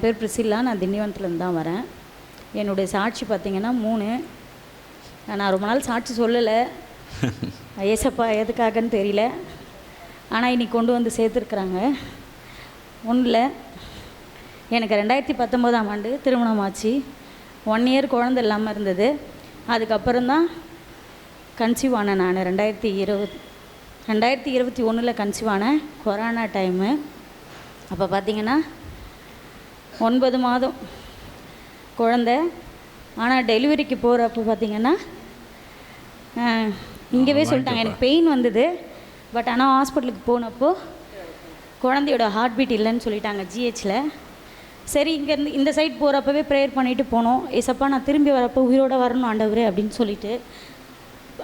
பேர் பிரிசில்லா. நான் திண்டிவனத்துலேருந்து தான் வரேன். என்னுடைய சாட்சி பார்த்திங்கன்னா 3. நான் ரொம்ப நாள் சாட்சி சொல்லலை. ஏசப்பா எதுக்காகன்னு தெரியல. ஆனால் இன்றைக்கி கொண்டு வந்து சேர்த்துருக்குறாங்க. ஒன்றும் இல்லை, எனக்கு 2019ஆம் ஆண்டு திருமணம் ஆச்சு. 1 இயர் குழந்தை இல்லாமல் இருந்தது. அதுக்கப்புறம்தான் கன்சீவ் ஆனேன். நான் 2021 கன்சீவ் ஆனேன். Corona time. அப்போ பார்த்திங்கன்னா 9 மாதம் குழந்தை. ஆனால் டெலிவரிக்கு போகிறப்போ பார்த்திங்கன்னா இங்கேவே சொல்லிட்டாங்க. எனக்கு பெயின் வந்தது. பட் ஆனால் ஹாஸ்பிட்டலுக்கு போனப்போ குழந்தையோட ஹார்ட் பீட் இல்லைன்னு சொல்லிட்டாங்க ஜிஹெச்சில். சரி, இங்கேருந்து இந்த சைட் போகிறப்பவே ப்ரேயர் பண்ணிவிட்டு போனோம். ஏசப்பா நான் திரும்பி வரப்போ உயிரோடு வரணும் ஆண்டவரே அப்படின்னு சொல்லிட்டு.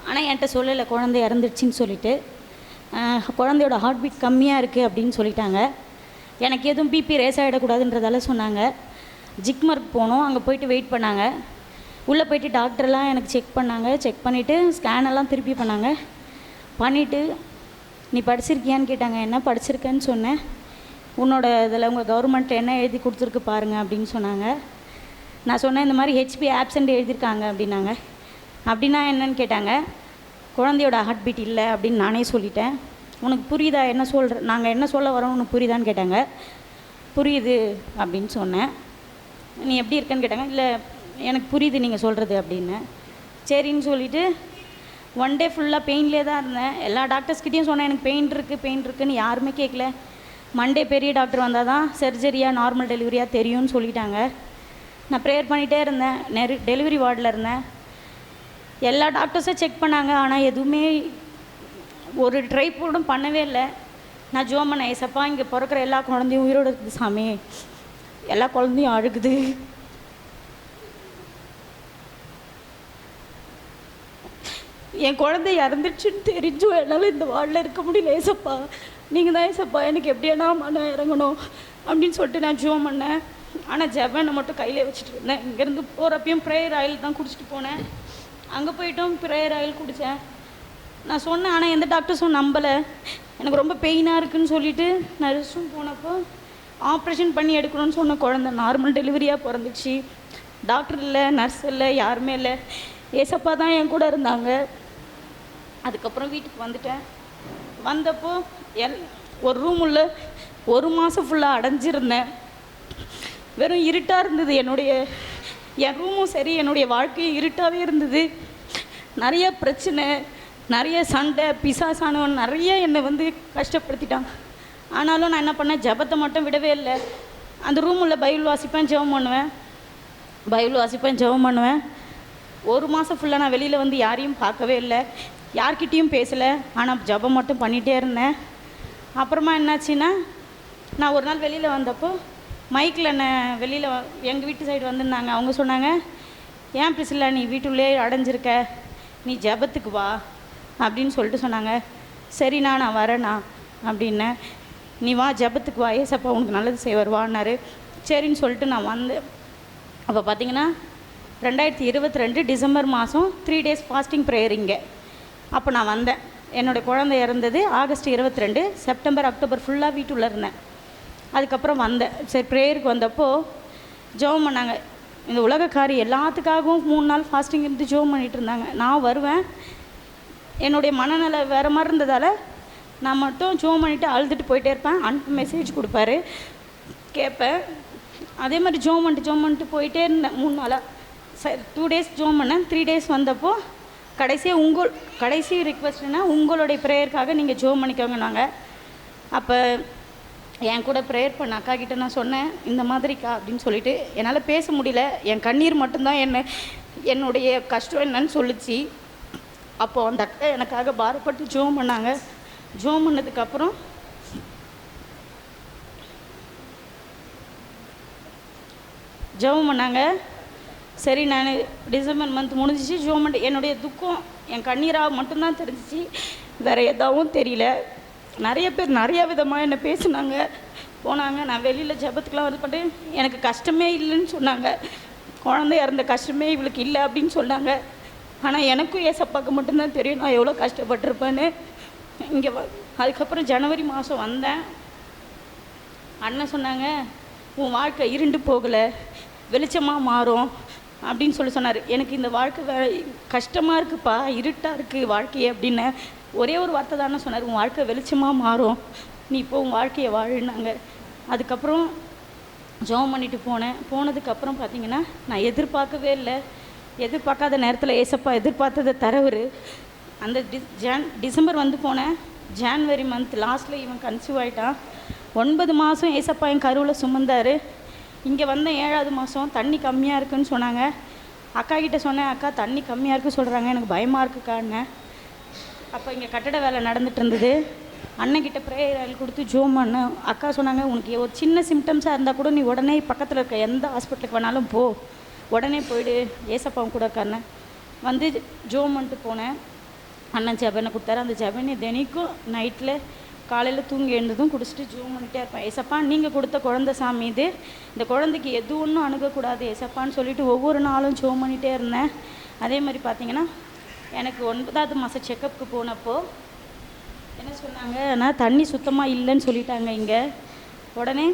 ஆனால் என்கிட்ட சொல்லலை குழந்தை இறந்துடுச்சின்னு சொல்லிட்டு. குழந்தையோட ஹார்ட் பீட் கம்மியாக இருக்குது அப்படின்னு சொல்லிட்டாங்க. எனக்கு எதுவும் பிபி ரேஸ் ஆகிடக்கூடாதுன்றதால சொன்னாங்க. ஜிக்மர்க் போனோம். அங்கே போயிட்டு வெயிட் பண்ணாங்க. உள்ளே போயிட்டு டாக்டர்லாம் எனக்கு செக் பண்ணாங்க. செக் பண்ணிவிட்டு ஸ்கேனெல்லாம் திருப்பி பண்ணாங்க. பண்ணிவிட்டு நீ படிச்சிருக்கியான்னு கேட்டாங்க. என்ன படிச்சிருக்கேன்னு சொன்னேன். உன்னோட இதில் உங்கள் கவர்மெண்ட் என்ன எழுதி கொடுத்துருக்கு பாருங்கள் அப்படின்னு சொன்னாங்க. நான் சொன்னேன் இந்த மாதிரி ஹெச்பி ஆப்சண்ட் எழுதியிருக்காங்க அப்படின்னாங்க. அப்படின்னா என்னன்னு கேட்டாங்க. குழந்தையோட ஹார்ட் பீட் இல்லை அப்படின்னு நானே சொல்லிட்டேன். உனக்கு புரியுதா என்ன நாங்கள் என்ன சொல்ல வரோம் உனக்கு புரியுதான்னு கேட்டாங்க. புரியுது அப்படின்னு சொன்னேன். நீ எப்படி இருக்கேன்னு கேட்டாங்க. இல்லை எனக்கு புரியுது நீங்கள் சொல்கிறது அப்படின்னு. சரின்னு சொல்லிவிட்டு 1 டே ஃபுல்லாக பெயின்லேயே தான் இருந்தேன். எல்லா டாக்டர்ஸ்கிட்டையும் சொன்னேன் எனக்கு பெயின் இருக்குன்னு. யாருமே கேட்கல. மண்டே பெரிய டாக்டர் வந்தால் தான் சர்ஜரியாக நார்மல் டெலிவரியாக தெரியும்னு சொல்லிட்டாங்க. நான் ப்ரேயர் பண்ணிகிட்டே இருந்தேன். டெலிவரி வார்டில் இருந்தேன். எல்லா டாக்டர்ஸும் செக் பண்ணாங்க. ஆனால் எதுவுமே ஒரு ட்ரை கூட பண்ணவே இல்லை. நான் ஜோம் பண்ணேன். ஏசப்பா இங்கே பிறக்கிற எல்லா குழந்தையும் உயிரோடு இருக்குது சாமி, எல்லா குழந்தையும் அழுகுது. என் குழந்தை இறந்துடுச்சுன்னு தெரிஞ்சும் என்னால் இந்த வார்டில் இருக்க முடியல. ஏசப்பா நீங்கள் தான் ஏசப்பா எனக்கு எப்படியானா மனம் இறங்கணும் அப்படின்னு சொல்லிட்டு நான் ஜோம் பண்ணேன். ஆனால் ஜெபனை மட்டும் கையில் வச்சுட்டு இருந்தேன். இங்கேருந்து போகிறப்பையும் ப்ரேயர் ஆயில் தான் குடிச்சிட்டு போனேன். அங்கே போய்ட்டும் ப்ரேயர் ஆயில் குடித்தேன். நான் சொன்னேன். ஆனால் எந்த டாக்டர்ஸும் நம்பலை. எனக்கு ரொம்ப பெயினாக இருக்குதுன்னு சொல்லிவிட்டு நான் ரெஸ்ட் போனப்போ ஆப்ரேஷன் பண்ணி எடுக்கணும்னு சொன்ன குழந்தை நார்மல் டெலிவரியாக பிறந்துச்சு. டாக்டர் இல்லை, நர்ஸ் இல்லை, யாருமே இல்லை. ஏசப்பா தான் என் கூட இருந்தாங்க. அதுக்கப்புறம் வீட்டுக்கு வந்துட்டேன். வந்தப்போ ஒரு ரூம் உள்ள 1 மாதம் ஃபுல்லாக அடைஞ்சிருந்தேன். வெறும் இருட்டாக இருந்தது. என் ரூமும் சரி, என்னுடைய வாழ்க்கையும் இருட்டாகவே இருந்தது. நிறைய பிரச்சனை, நிறைய சண்டை, பிசாசானவன் நிறைய என்னை கஷ்டப்படுத்திட்டான். ஆனாலும் நான் என்ன பண்ணேன், ஜெபத்தை மட்டும் விடவே இல்லை. அந்த ரூமில் பைபிள் வாசிப்பேன், ஜெபம் பண்ணுவேன். 1 மாதம் ஃபுல்லாக நான் வெளியில் யாரையும் பார்க்கவே இல்லை, யார்கிட்டையும் பேசலை. ஆனால் ஜெபம் மட்டும் பண்ணிகிட்டே இருந்தேன். அப்புறமா என்னாச்சுன்னா, நான் ஒரு நாள் வெளியில் வந்தப்போ மைக்கில் என்னை வெளியில் எங்கள் வீட்டு சைடு வந்திருந்தாங்க. அவங்க சொன்னாங்க, ஏன் பிரிசில்லா நீ வீட்டுள்ளே அடைஞ்சிருக்க, நீ ஜெபத்துக்கு வா அப்படின்னு சொல்லிட்டு சொன்னாங்க. சரிண்ணா நான் வரேண்ணா அப்படின்னேன். நீ வா ஜெபத்துக்கு வா, ஏசப்பா உனக்கு நல்லது செய்வார் வான்னாரு. சரின்னு சொல்லிட்டு நான் வந்தேன். அப்போ பார்த்திங்கன்னா 2022 டிசம்பர் மாதம் 3 டேஸ் ஃபாஸ்டிங் ப்ரேயர் இங்கே. அப்போ நான் வந்தேன். என்னோடய குழந்தை இறந்தது ஆகஸ்ட் 22. செப்டம்பர் அக்டோபர் ஃபுல்லாக வீட்டுள்ளே இருந்தேன். அதுக்கப்புறம் வந்தேன். சரி ப்ரேயருக்கு வந்தப்போ ஜெபம் பண்ணாங்க. இந்த உலகக்காரி எல்லாத்துக்காகவும் 3 நாள் ஃபாஸ்டிங் இருந்து ஜெபம் பண்ணிகிட்டு இருந்தாங்க. நான் வருவேன். என்னுடைய மனநிலை வேறு மாதிரி இருந்ததால் நான் மட்டும் ஜெபம் பண்ணிவிட்டு அழுதுட்டு போயிட்டே இருப்பேன். மெசேஜ் கொடுப்பாரு, கேட்பேன். அதே மாதிரி ஜெபம் பண்ணிட்டு போயிட்டே இருந்தேன் 3 நாளாக. சரி 2 டேஸ் ஜெபம் பண்ணேன். 3 டேஸ் வந்தப்போ கடைசி ரிக்வெஸ்ட்னா உங்களுடைய ப்ரேயருக்காக நீங்கள் ஜெபம் பண்ணிக்கோங்க. நாங்கள் அப்போ என் கூட ப்ரேயர் பண்ண அக்கா கிட்டே நான் சொன்னேன், இந்த மாதிரிக்கா அப்படின்னு சொல்லிட்டு. என்னால் பேச முடியல. என் கண்ணீர் மட்டும்தான் என்னுடைய கஷ்டம் என்னன்னு சொல்லிச்சு. அப்போது அந்த அக்கா எனக்காக பாரப்பட்டு ஜெபம் பண்ணாங்க. ஜெபம் பண்ணதுக்கப்புறம் சரி நான் டிசம்பர் மந்த் முடிஞ்சிச்சு. ஜெபம் பண்ணி என்னுடைய துக்கம் என் கண்ணீராக மட்டும்தான் தெரிஞ்சிச்சு, வேறு எதாவும் தெரியல. நிறைய பேர் நிறையா விதமாக என்னை பேசுனாங்க, போனாங்க. நான் வெளியில் ஜெபத்துக்கெலாம் பண்ணிட்டு எனக்கு கஷ்டமே இல்லைன்னு சொன்னாங்க. குழந்தை இறந்த கஷ்டமே இவளுக்கு இல்லை அப்படின்னு சொன்னாங்க. ஆனால் எனக்கும் ஏசப்பாக்கு மட்டும்தான் தெரியும் நான் எவ்வளோ கஷ்டப்பட்டிருப்பேன்னு. இங்கே அதுக்கப்புறம் ஜனவரி மாதம் வந்தேன். அண்ணன் சொன்னாங்க, உன் வாழ்க்கை இருண்டு போகலை, வெளிச்சமாக மாறும் அப்படின்னு சொன்னார். எனக்கு இந்த வாழ்க்கை கஷ்டமாக இருக்குப்பா, இருட்டாக இருக்குது வாழ்க்கையே அப்படின்னு ஒரே ஒரு வார்த்தை தானே சொன்னார். உன் வாழ்க்கை வெளிச்சமாக மாறும், நீ இப்போ உன் வாழ்க்கையை வாழுனாங்க. அதுக்கப்புறம் ஜெபம் பண்ணிட்டு போனதுக்கப்புறம் பார்த்தீங்கன்னா நான் எதிர்பார்க்கவே இல்லை. எதிர்பார்க்காத நேரத்தில் ஏசப்பா எதிர்பார்த்ததை தரவர். அந்த டிசம்பர் வந்து போனேன். ஜான்வரி மந்த் லாஸ்ட்டில் இவன் கன்சீவ் ஆகிட்டான். 9 மாதம் ஏசப்பா என் கருவில் சுமந்தார். இங்கே வந்த 7வது மாதம் தண்ணி கம்மியாக இருக்குதுன்னு சொன்னாங்க. அக்கா கிட்டே சொன்னேன், அக்கா தண்ணி கம்மியாக இருக்குன்னு சொல்கிறாங்க, எனக்கு பயமாக இருக்குக்கான்னு. அப்போ இங்கே கட்டட வேலை நடந்துகிட்டு இருந்தது. அண்ணன்கிட்ட ப்ரேயர் ஆயில் கொடுத்து ஜோம் பண்ணேன். அக்கா சொன்னாங்க, உனக்கு ஒரு சின்ன சிம்டம்ஸாக இருந்தால் கூட நீ உடனே பக்கத்தில் இருக்க எந்த ஹாஸ்பிட்டலுக்கு வேணாலும் போ, உடனே போயிடு, ஏசப்பாவும் கூட இருக்காருன்னு வந்து ஜோம் பண்ணிட்டு போனேன். அண்ணன் ஜெபனை கொடுத்தாரு. அந்த ஜெபனை தினைக்கும் நைட்டில் காலையில் தூங்கி எழுந்ததும் குடிச்சிட்டு ஜோம் பண்ணிகிட்டே இருப்பேன். ஏசப்பா நீங்கள் கொடுத்த குழந்தை சாமி இது, இந்த குழந்தைக்கு எது ஒன்றும் அணுகக்கூடாது ஏசப்பான்னு சொல்லிவிட்டு ஒவ்வொரு நாளும் ஜோம் பண்ணிகிட்டே இருந்தேன். அதே மாதிரி பார்த்திங்கன்னா எனக்கு 9வது மாதம் செக்கப்புக்கு போனப்போ என்ன சொன்னாங்க, ஆனால் தண்ணி சுத்தமாக இல்லைன்னு சொல்லிட்டாங்க. இங்கே உடனே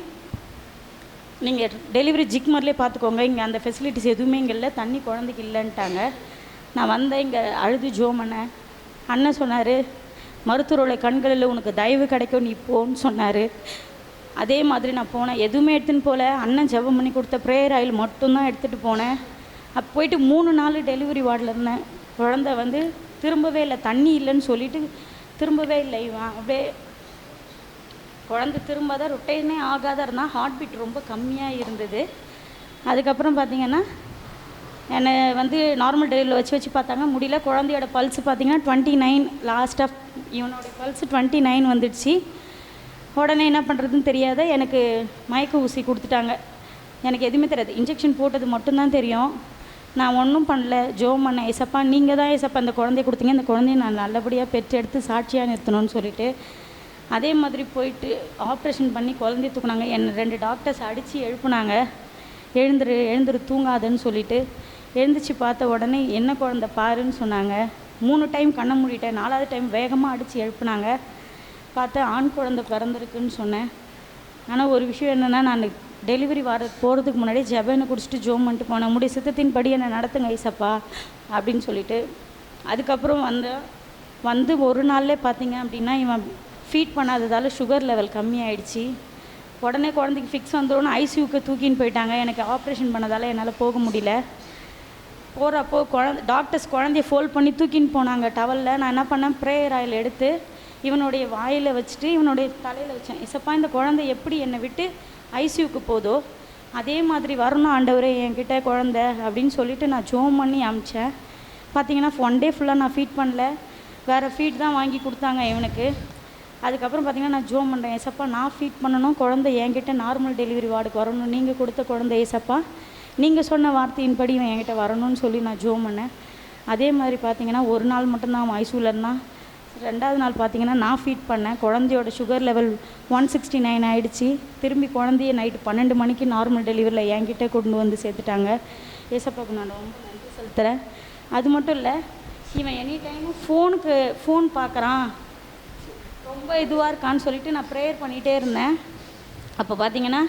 நீங்கள் டெலிவரி ஜிக்மர்லேயே பார்த்துக்கோங்க, இங்கே அந்த ஃபெசிலிட்டிஸ் எதுவுமே இங்கே இல்லை, தண்ணி குழந்தைக்கு இல்லைன்ட்டாங்க. நான் வந்தேன், இங்கே அழுது ஜோம் பண்ணேன். அண்ணன் சொன்னார், மருத்துவருடைய கண்களில் உனக்கு தயவு கிடைக்கும், நீ போன்னு சொன்னார். அதே மாதிரி நான் போனேன். எதுவுமே எடுத்துன்னு போகல, அண்ணன் ஜெபம் பண்ணி கொடுத்த ப்ரேயர் ஆயில் மட்டும்தான் எடுத்துகிட்டு போனேன். அப்போ போயிட்டு 3 நாள் டெலிவரி வார்டில் இருந்தேன். குழந்தை வந்து திரும்பவே இல்லை, தண்ணி இல்லைன்னு சொல்லிட்டு திரும்பவே இல்லை. இவன் அப்படியே குழந்தை திரும்பாத ரொட்டேனே ஆகாத இருந்தால், ஹார்ட் பீட் ரொம்ப கம்மியாக இருந்தது. அதுக்கப்புறம் பார்த்திங்கன்னா என்னை வந்து நார்மல் டெலிவரியில் வச்சு பார்த்தாங்க, முடியல. குழந்தையோட பல்ஸ் பார்த்திங்கன்னா 29, லாஸ்ட் ஆஃப் இவனோட பல்ஸ் 29 வந்துடுச்சு. உடனே என்ன பண்ணுறதுன்னு தெரியாத எனக்கு மயக்க ஊசி கொடுத்துட்டாங்க. எனக்கு எதுவுமே தெரியாது, இன்ஜெக்ஷன் போட்டது மட்டும்தான் தெரியும். நான் ஒன்றும் பண்ணல, ஜோம் பண்ணேன். ஏசப்பா நீங்கள் தான் ஏசப்பா இந்த குழந்தைய கொடுத்தீங்க, இந்த குழந்தைய நான் நல்லபடியாக பெற்றெடுத்து சாட்சியாக நிறுத்தணும்னு சொல்லிட்டு அதே மாதிரி போயிட்டு ஆப்ரேஷன் பண்ணி குழந்தைய தூக்குனாங்க. என்னை 2 டாக்டர்ஸ் அடித்து எழுப்புனாங்க. எழுந்துரு தூங்காதுன்னு சொல்லிட்டு எழுந்திரிச்சு பார்த்த உடனே என்ன குழந்தை பாருன்னு சொன்னாங்க. 3 டைம் கண்ணை மூடிட்டேன். 4வது டைம் வேகமாக அடித்து எழுப்புனாங்க. பார்த்தா ஆண் குழந்தை பிறந்திருக்குன்னு சொன்னேன். ஆனால் ஒரு விஷயம் என்னென்னா, நான் டெலிவரி போகிறதுக்கு முன்னாடி ஜெபனை குடிச்சிட்டு ஜோம் பண்ணிட்டு போனேன். உடைய சித்தத்தின் படி என்னை நடத்துங்க ஐசப்பா அப்படின்னு சொல்லிட்டு. அதுக்கப்புறம் வந்து ஒரு நாள்லேயே பார்த்தீங்க அப்படின்னா இவன் ஃபீட் பண்ணாததால் சுகர் லெவல் கம்மியாயிடுச்சு. உடனே குழந்தைக்கு ஃபிக்ஸ் வந்துடும், ஐசியூக்கு தூக்கின்னு போயிட்டாங்க. எனக்கு ஆப்ரேஷன் பண்ணதால் என்னால் போக முடியல. போகிறப்போ டாக்டர்ஸ் குழந்தைய ஃபோல்ட் பண்ணி தூக்கின்னு போனாங்க டவலில். நான் என்ன பண்ணேன், ப்ரேயர் ஆயில் எடுத்து இவனுடைய வாயில் வச்சுட்டு இவனுடைய தலையில் வச்சேன். இசப்பா இந்த குழந்தை எப்படி என்னை விட்டு ஐசியூக்கு போதோ அதே மாதிரி வரணும் ஆண்டவரே என்கிட்ட குழந்தை அப்படின்னு சொல்லிட்டு நான் ஜோம் பண்ணி அமிச்சேன். பார்த்தீங்கன்னா 1 டே ஃபுல்லாக நான் ஃபீட் பண்ணல, வேறு ஃபீட் தான் வாங்கி கொடுத்தாங்க இவனுக்கு. அதுக்கப்புறம் பார்த்திங்கன்னா நான் ஜோம் பண்ணுறேன், ஏசப்பா நான் ஃபீட் பண்ணணும், குழந்தை என்கிட்ட நார்மல் டெலிவரி வார்டுக்கு வரணும், நீங்கள் கொடுத்த குழந்தை ஏசப்பா நீங்கள் சொன்ன வார்த்தையின்படி இவன் என்கிட்ட வரணும்னு சொல்லி நான் ஜோம் பண்ணேன். அதே மாதிரி பார்த்திங்கன்னா ஒரு நாள் மட்டும்தான் அவன் ஐசியூவில் இருந்தான். 2வது நாள் பார்த்திங்கன்னா நான் ஃபீட் பண்ணேன். குழந்தையோட சுகர் லெவல் 169 ஆகிடுச்சு. திரும்பி குழந்தைய நைட்டு 12 மணிக்கு நார்மல் டெலிவரியில் என்கிட்ட கொண்டு வந்து சேர்த்துட்டாங்க. ஏசப்பாவுக்கு நான் ரொம்ப நன்றி செலுத்துகிறேன். அது மட்டும் இல்லை, இவன் எனி டைமும் ஃபோன் பார்க்குறான், ரொம்ப இதுவாக இருக்கான்னு சொல்லிட்டு நான் ப்ரேயர் பண்ணிகிட்டே இருந்தேன். அப்போ பார்த்திங்கன்னா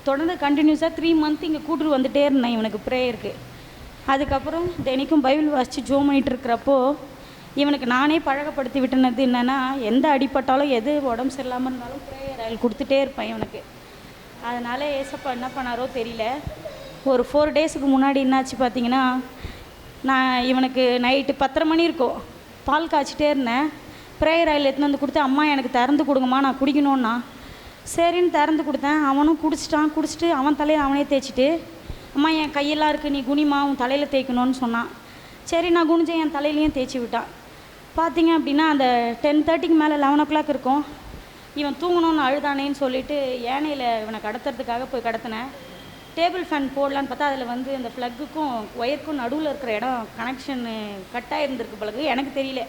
தொடர்ந்து கண்டினியூஸாக 3 மந்த் இங்கே கூட்டு வந்துகிட்டே இருந்தேன் இவனுக்கு ப்ரேயருக்கு. அதுக்கப்புறம் தினைக்கும் பைபிள் வாசித்து ஜோம் பண்ணிகிட்டு இருக்கிறப்போ இவனுக்கு நானே பழக்கப்படுத்தி விட்டுனது என்னென்னா, எந்த அடிப்பட்டாலும் எது உடம்பு சரியில்லாமல் இருந்தாலும் ப்ரேயர் ஆயில் கொடுத்துட்டே இருப்பேன் இவனுக்கு. அதனால் ஏசப்பா என்ன பண்ணாரோ தெரியல, ஒரு 4 டேஸுக்கு முன்னாடி என்னாச்சு பார்த்திங்கன்னா, நான் இவனுக்கு நைட்டு 10:30 மணி இருக்கும், பால் காய்ச்சிட்டே இருந்தேன். ப்ரேயர் ஆயில் எடுத்துன்னு வந்து கொடுத்து, அம்மா எனக்கு திறந்து கொடுங்கம்மா நான் குடிக்கணுன்னா. சரின்னு திறந்து கொடுத்தேன். அவனும் குடிச்சிட்டு அவன் தலையை அவனே தேய்ச்சிட்டு, அம்மா என் கையெல்லாம் இருக்குது நீ குனிமா உன் தலையில் தேய்க்கணும்னு சொன்னான். சரி நான் குனிஞ்சேன், என் தலையிலையும் தேய்ச்சி விட்டான். பார்த்திங்க அப்படின்னா அந்த 10:30க்கு மேலே 11 o'clock இருக்கும். இவன் தூங்கணும்னு அழுதானேன்னு சொல்லிவிட்டு ஏனையில் இவனை கடத்துறதுக்காக போய் கடத்தினேன். டேபிள் ஃபேன் போடலான்னு பார்த்தா அதில் வந்து அந்த ப்ளக்குக்கும் ஒயருக்கும் நடுவில் இருக்கிற இடம் கனெக்ஷன் கட்டாக இருந்திருக்கு பிறகு எனக்கு தெரியல.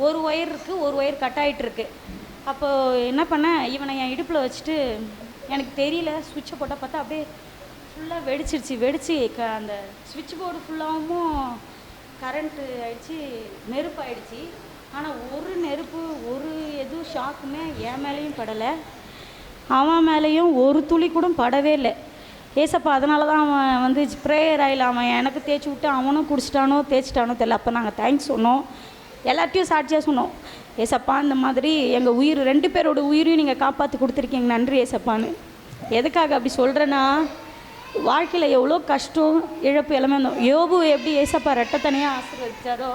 ஒரு ஒயர் இருக்குது, ஒரு ஒயர் கட் ஆகிட்டுருக்கு. அப்போது என்ன பண்ணேன், இவனை என் இடுப்பில் வச்சுட்டு எனக்கு தெரியல, சுவிட்சை போட்டால் பார்த்தா அப்படியே ஃபுல்லாக வெடிச்சு அந்த சுவிட்ச் போர்டு ஃபுல்லாகவும் கரண்ட்டு ஆகிடுச்சி, நெருப்பு ஆகிடுச்சி. ஆனால் ஒரு நெருப்பு ஒரு எதுவும் ஷாக்குமே என் மேலேயும் படலை, அவன் மேலேயும் ஒரு துளி கூட படவே இல்லை. ஏசப்பா அதனால தான் அவன் வந்து ப்ரேயர் ஆயில் அவன் எனக்கு தேய்ச்சி விட்டு அவனும் குடிச்சிட்டானோ தேய்ச்சிட்டானோ தெரியல. அப்போ நாங்கள் தேங்க்ஸ் சொன்னோம், எல்லாத்தையும் சாட்சியாக சொன்னோம். ஏசப்பா இந்த மாதிரி எங்கள் உயிர் 2 பேரோட உயிரையும் நீங்கள் காப்பாற்றி கொடுத்துருக்கீங்க, நன்றி ஏசப்பான்னு. எதுக்காக அப்படி சொல்கிறேன்னா, வாழ்க்கையில் எவ்வளோ கஷ்டம் இழப்பு எல்லாமே வந்தோம். யோபு எப்படி ஏசப்பா ரெட்டத்தனையாக ஆசீர்வதிச்சாரோ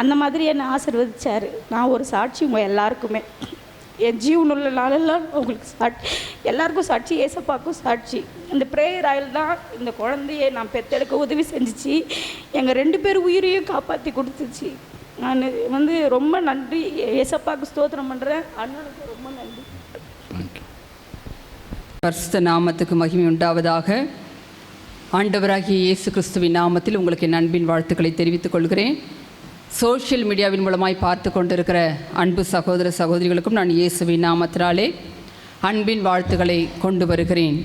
அந்த மாதிரி என்னை ஆசீர்வதிச்சார். நான் ஒரு சாட்சி உங்கள் எல்லாருக்குமே, என் ஜீவனுள்ள நாளெல்லாம் உங்களுக்கு சாட்சி, எல்லாருக்கும் சாட்சி, ஏசப்பாவுக்கும் சாட்சி. இந்த ப்ரேயர் ஆயில் தான் இந்த குழந்தைய நான் பெற்றெடுக்க உதவி செஞ்சிச்சு, எங்கள் 2 பேர் உயிரையும் காப்பாற்றி கொடுத்துச்சு. நான் வந்து ரொம்ப நன்றி, ஏசப்பாவுக்கு ஸ்தோத்திரம் பண்ணுறேன், அண்ணனுக்கு ரொம்ப நன்றி. பரிசுத்த நாமத்துக்கு மகிமை உண்டாவதாக. ஆண்டவராகிய இயேசு கிறிஸ்துவின் நாமத்தில் உங்களுக்கு என் அன்பின் வாழ்த்துக்களை தெரிவித்துக் கொள்கிறேன். சோஷியல் மீடியாவின் மூலமாய் பார்த்து கொண்டிருக்கிற அன்பு சகோதர சகோதரிகளுக்கும் நான் இயேசுவின் நாமத்தினாலே அன்பின் வாழ்த்துக்களை கொண்டு வருகிறேன்.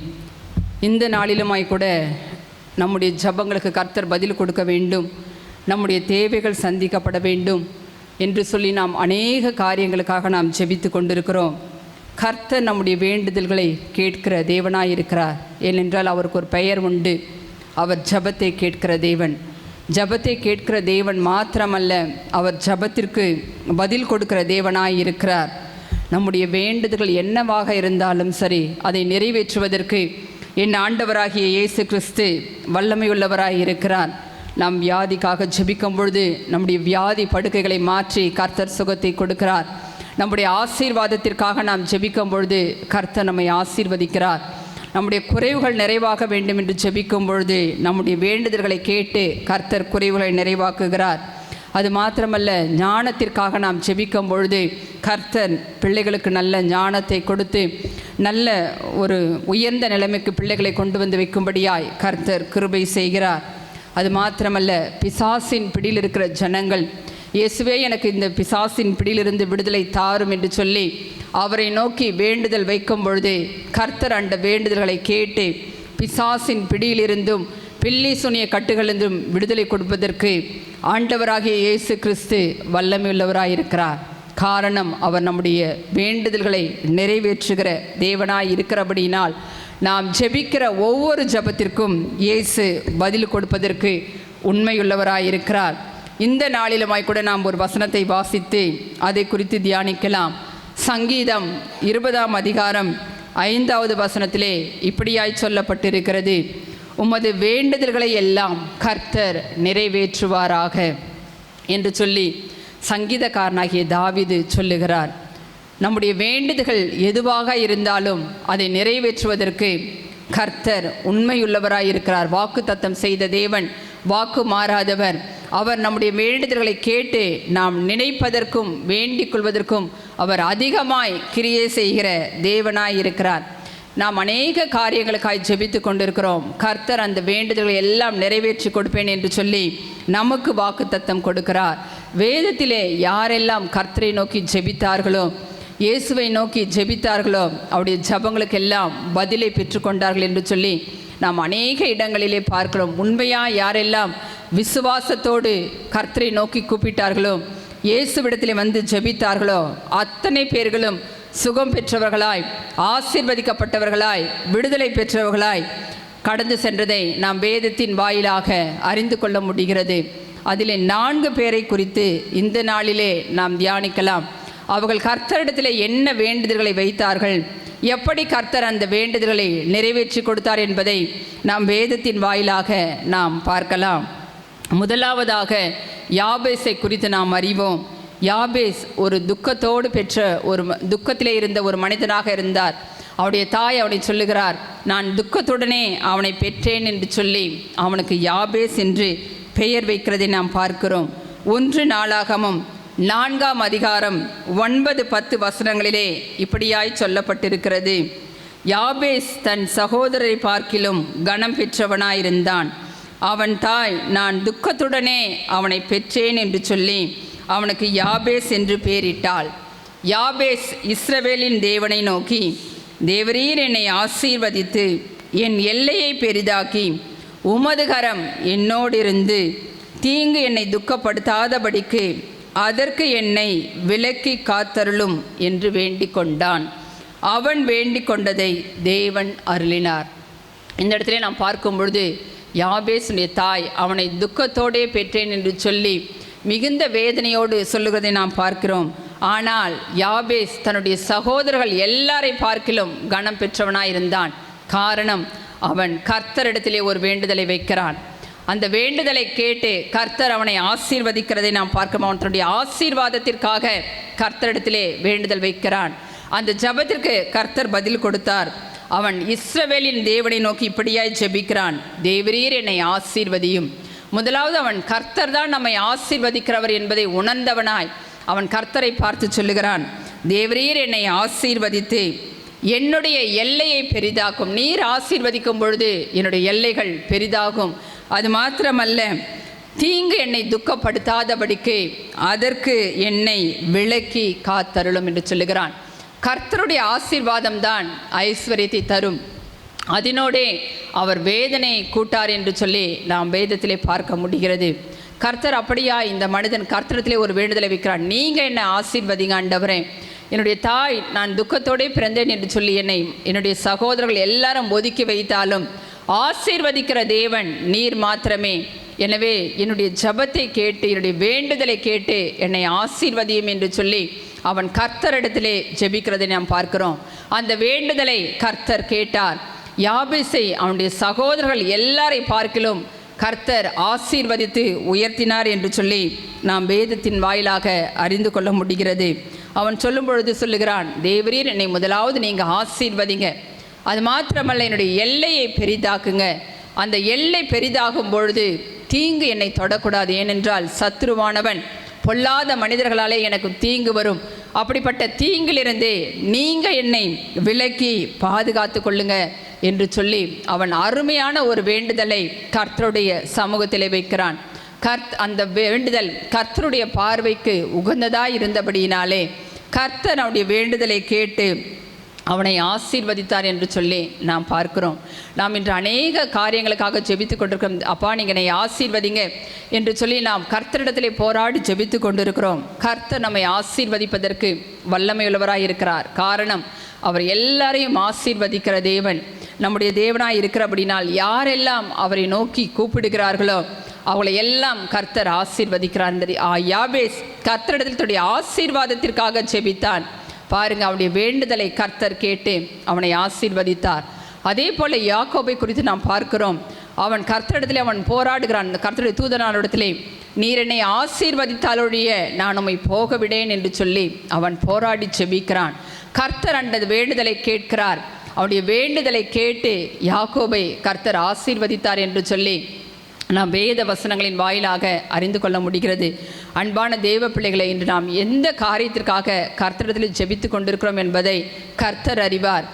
இந்த நாளிலுமாய் கூட நம்முடைய ஜெபங்களுக்கு கர்த்தர் பதில் கொடுக்க வேண்டும், நம்முடைய தேவைகள் சந்திக்கப்பட வேண்டும் என்று சொல்லி நாம் அநேக காரியங்களுக்காக நாம் ஜெபித்து கொண்டிருக்கிறோம். கர்த்தர் நம்முடைய வேண்டுதல்களை கேட்கிற தேவனாய் இருக்கிறார். ஏனென்றால் அவருக்கு ஒரு பெயர் உண்டு, அவர் ஜெபத்தை கேட்கிற தேவன். ஜெபத்தை கேட்கிற தேவன் மாத்திரமல்ல, அவர் ஜெபத்திற்கு பதில் கொடுக்கிற தேவனாய் இருக்கிறார். நம்முடைய வேண்டுதல்கள் என்னவாக இருந்தாலும் சரி, அதை நிறைவேற்றுவதற்கு என் ஆண்டவராகிய இயேசு கிறிஸ்து வல்லமையுள்ளவராய் இருக்கிறார். நாம் வியாதிக்காக ஜெபிக்கும் பொழுது நம்முடைய வியாதி படுக்கைகளை மாற்றி கர்த்தர் சுகத்தை கொடுக்கிறார். நம்முடைய ஆசீர்வாதத்திற்காக நாம் ஜெபிக்கும் பொழுது கர்த்தர் நம்மை ஆசீர்வதிக்கிறார். நம்முடைய குறைவுகள் நிறைவாக வேண்டும் என்று ஜெபிக்கும் பொழுது நம்முடைய வேண்டுதல்களை கேட்டு கர்த்தர் குறைவுகளை நிறைவாக்குகிறார். அது மாத்திரமல்ல, ஞானத்திற்காக நாம் ஜெபிக்கும் பொழுது கர்த்தர் பிள்ளைகளுக்கு நல்ல ஞானத்தை கொடுத்து நல்ல ஒரு உயர்ந்த நிலைமைக்கு பிள்ளைகளை கொண்டு வந்து வைக்கும்படியாய் கர்த்தர் கிருபை செய்கிறார். அது மாத்திரமல்ல, பிசாசின் பிடியில் இருக்கிற ஜனங்கள், இயேசுவே எனக்கு இந்த பிசாசின் பிடியிலிருந்து விடுதலை தாரும் என்று சொல்லி அவரை நோக்கி வேண்டுதல் வைக்கும் பொழுது கர்த்தர் அந்த வேண்டுதல்களை கேட்டு பிசாசின் பிடியிலிருந்தும் பில்லி சுனிய கட்டுகளிலிருந்தும் விடுதலை கொடுப்பதற்கு ஆண்டவராகிய இயேசு கிறிஸ்து வல்லமையுள்ளவராயிருக்கிறார். காரணம், அவர் நம்முடைய வேண்டுதல்களை நிறைவேற்றுகிற தேவனாய் இருக்கிறபடியினால் நாம் ஜெபிக்கிற ஒவ்வொரு ஜெபத்திற்கும் இயேசு பதில் கொடுப்பதற்கு உண்மையுள்ளவராயிருக்கிறார். இந்த நாளிலுமாய் கூட நாம் ஒரு வசனத்தை வாசித்து அதை குறித்து தியானிக்கலாம். சங்கீதம் 20ஆம் அதிகாரம் 5வது வசனத்திலே இப்படியாய் சொல்லப்பட்டிருக்கிறது, உமது வேண்டுதல்களை எல்லாம் கர்த்தர் நிறைவேற்றுவாராக என்று சொல்லி சங்கீதக்காரனாகிய தாவீது சொல்லுகிறார். நம்முடைய வேண்டுதல்கள் எதுவாக இருந்தாலும் அதை நிறைவேற்றுவதற்கு கர்த்தர் உண்மையுள்ளவராய் இருக்கிறார். வாக்கு தத்தம் செய்த தேவன், வாக்கு மாறாதவர். அவர் நம்முடைய வேண்டுதல்களை கேட்டு நாம் நினைப்பதற்கும் வேண்டிக் கொள்வதற்கும் அவர் அதிகமாய் கிரியை செய்கிற தேவனாய் இருக்கிறார். நாம் அநேக காரியங்களுக்காய் ஜெபித்து கொண்டிருக்கிறோம். கர்த்தர் அந்த வேண்டுதல்களை எல்லாம் நிறைவேற்றி கொடுப்பேன் என்று சொல்லி நமக்கு வாக்கு தத்தம் கொடுக்கிறார். வேதத்திலே யாரெல்லாம் கர்த்தரை நோக்கி ஜெபித்தார்களோ, இயேசுவை நோக்கி ஜெபித்தார்களோ, அவருடைய ஜெபங்களுக்கெல்லாம் பதிலை பெற்றுக்கொண்டார்கள் என்று சொல்லி நாம் அநேக இடங்களிலே பார்க்கிறோம். உண்மையாக யாரெல்லாம் விசுவாசத்தோடு கர்த்தரை நோக்கி கூப்பிட்டார்களோ, இயேசுவிடத்தில் வந்து ஜெபித்தார்களோ, அத்தனை பேர்களும் சுகம் பெற்றவர்களாய், ஆசீர்வதிக்கப்பட்டவர்களாய், விடுதலை பெற்றவர்களாய் கடந்து சென்றதை நாம் வேதத்தின் வாயிலாக அறிந்து கொள்ள முடிகிறது. அதிலே 4 பேரை குறித்து இந்த நாளிலே நாம் தியானிக்கலாம். அவர்கள் கர்த்தரிடத்தில் என்ன வேண்டுதல்களை வைத்தார்கள், எப்படி கர்த்தர் அந்த வேண்டுதல்களை நிறைவேற்றி கொடுத்தார் என்பதை நாம் வேதத்தின் வாயிலாக நாம் பார்க்கலாம். முதலாவதாக யாபேஸை குறித்து நாம் அறிவோம். யாபேஸ் ஒரு துக்கத்தோடு பெற்ற துக்கத்திலே இருந்த ஒரு மனிதனாக இருந்தார். அவனுடைய தாய் அவனை சொல்லுகிறார், நான் துக்கத்துடனே அவனை பெற்றேன் என்று சொல்லி அவனுக்கு யாபேஸ் என்று பெயர் வைக்கிறதை நாம் பார்க்கிறோம். 1 நாளாகமம் 4ஆம் அதிகாரம் 9-10 வசனங்களிலே இப்படியாய் சொல்லப்பட்டிருக்கிறது, யாபேஸ் தன் சகோதரரை பார்க்கிலும் கனம் பெற்றவனாயிருந்தான். அவன் தாய், நான் துக்கத்துடனே அவனை பெற்றேன் என்று சொல்லி அவனுக்கு யாபேஸ் என்று பெயரிட்டாள். யாபேஸ் இஸ்ரவேலின் தேவனை நோக்கி, தேவரீர் என்னை ஆசீர்வதித்து என் எல்லையை பெரிதாக்கி உமது கரம் என்னோடிருந்து தீங்கு என்னை துக்கப்படுத்தாதபடிக்கு அதற்கு என்னை விலக்கி காத்தருளும் என்று வேண்டிக் கொண்டான். அவன் வேண்டிக் கொண்டதை தேவன் அருளினார். இந்த இடத்துல நாம் பார்க்கும் பொழுது யாபேசுடைய தாய் அவனை துக்கத்தோடே பெற்றேன் என்று சொல்லி மிகுந்த வேதனையோடு சொல்லுகிறதை நாம் பார்க்கிறோம். ஆனால் யாபேஸ் தன்னுடைய சகோதரர்கள் எல்லாரை பார்க்கிலும் கனம் பெற்றவனாயிருந்தான். காரணம், அவன் கர்த்தரிடத்திலே ஒரு வேண்டுதலை வைக்கிறான். அந்த வேண்டுதலை கேட்டு கர்த்தர் அவனை ஆசீர்வதிக்கிறதை நாம் பார்க்கிறோம். அவன் தன்னுடைய ஆசீர்வாதத்திற்காக கர்த்தரிடத்திலே வேண்டுதல் வைக்கிறான். அந்த ஜெபத்திற்கு கர்த்தர் பதில் கொடுத்தார். அவன் இஸ்ரவேலின் தேவனை நோக்கி இப்படியாய் ஜெபிக்கிறான், தேவரீர் என்னை ஆசீர்வதியும். முதலாவது அவன் கர்த்தர் தான் நம்மை ஆசீர்வதிக்கிறவர் என்பதை உணர்ந்தவனாய் அவன் கர்த்தரை பார்த்து சொல்லுகிறான், தேவரீர் என்னை ஆசீர்வதித்து என்னுடைய எல்லையை பெரிதாக்கும். நீர் ஆசீர்வதிக்கும் பொழுது என்னுடைய எல்லைகள் பெரிதாகும். அது மாத்திரமல்ல, தீங்கு என்னை துக்கப்படுத்தாதபடிக்கு அதற்கு என்னை விலக்கி காத்தருளும் என்று சொல்லுகிறான். கர்த்தருடைய ஆசீர்வாதம் தான் ஐஸ்வர்யத்தை தரும். அதனோடே அவர் வேதனை கூட்டார் என்று சொல்லி நாம் வேதத்திலே பார்க்க முடிகிறது. கர்த்தர் அப்படியா இந்த மனிதன் கர்த்தரிடத்திலே ஒரு வேண்டுதலை வைக்கிறான், நீங்கள் என்னை ஆசீர்வதிங்க ஆண்டவரே, என்னுடைய தாய் நான் துக்கத்தோடே பிறந்தேன் என்று சொல்லி என்னுடைய சகோதரர்கள் எல்லாரும் ஒதுக்கி வைத்தாலும் ஆசீர்வதிக்கிற தேவன் நீர் மாத்திரமே. எனவே என்னுடைய ஜெபத்தை கேட்டு என்னுடைய வேண்டுதலை கேட்டு என்னை ஆசீர்வதியும் என்று சொல்லி அவன் கர்த்தரிடத்திலே ஜெபிக்கிறதை நாம் பார்க்கிறோம். அந்த வேண்டுதலை கர்த்தர் கேட்டார். யாபேசை அவனுடைய சகோதரர்கள் எல்லாரை பார்க்கிலும் கர்த்தர் ஆசீர்வதித்து உயர்த்தினார் என்று சொல்லி நாம் வேதத்தின் வாயிலாக அறிந்து கொள்ள முடிகிறது. அவன் சொல்லும் பொழுது சொல்லுகிறான், தேவரீர் என்னை முதலாவது நீங்கள் ஆசீர்வதிங்க, அது மாத்திரமல்ல என்னுடைய எல்லையை பெரிதாக்குங்க. அந்த எல்லை பெரிதாகும் பொழுது தீங்கு என்னை தொடக்கூடாது, ஏனென்றால் சத்துருவானவன் பொல்லாத மனிதர்களாலே எனக்கு தீங்கு வரும். அப்படிப்பட்ட தீங்கிலிருந்தே நீங்கள் என்னை விலக்கி பாதுகாத்து கொள்ளுங்க என்று சொல்லி அவன் அருமையான ஒரு வேண்டுதலை கர்த்தருடைய சமூகத்திலே வைக்கிறான். அந்த வேண்டுதல் கர்த்தருடைய பார்வைக்கு உகந்ததாக இருந்தபடியினாலே கர்த்தர் அவனுடைய வேண்டுதலை கேட்டு அவனை ஆசீர்வதித்தார் என்று சொல்லி நாம் பார்க்கிறோம். நாம் இன்று அநேக காரியங்களுக்காக ஜெபித்து கொண்டிருக்கிறோம். அப்பா நீங்கள் என்னை ஆசீர்வதிங்க என்று சொல்லி நாம் கர்த்தரிடத்திலே போராடி ஜெபித்து கொண்டிருக்கிறோம். கர்த்தர் நம்மை ஆசீர்வதிப்பதற்கு வல்லமையுள்ளவராய் இருக்கிறார். காரணம், அவர் எல்லாரையும் ஆசீர்வதிக்கிற தேவன். நம்முடைய தேவனாய் இருக்கிறபடினால் யாரெல்லாம் அவரை நோக்கி கூப்பிடுகிறார்களோ அவளை எல்லாம் கர்த்தர் ஆசீர்வதிக்கிறார். யாபேஸ் கர்த்தரிடத்தில் தன்னுடைய ஆசீர்வாதத்திற்காக ஜெபித்தான். பாருங்க, அவனுடைய வேண்டுதலை கர்த்தர் கேட்டு அவனை ஆசீர்வதித்தார். அதே போல யாக்கோபை குறித்து நாம் பார்க்கிறோம். அவன் கர்த்தரிடத்திலே அவன் போராடுகிறான். கர்த்தருடைய தூதனாரிடத்திலே நீர் என்னை ஆசீர்வதித்தாலொழிய நான் உம்மை போக விடேன் என்று சொல்லி அவன் போராடி ஜெபிக்கிறான். கர்த்தர் அந்த வேண்டுதலை கேட்கிறார். அவனுடைய வேண்டுதலை கேட்டு யாக்கோபை கர்த்தர் ஆசீர்வதித்தார் என்று சொல்லி நாம் வேத வசனங்களின் வாயிலாக அறிந்து கொள்ள முடிகிறது. அன்பான தேவ பிள்ளைகளை, இன்று நாம் எந்த காரியத்திற்காக கர்த்தரிடத்தில் ஜெபித்து கொண்டிருக்கிறோம் என்பதை கர்த்தர் அறிவார்.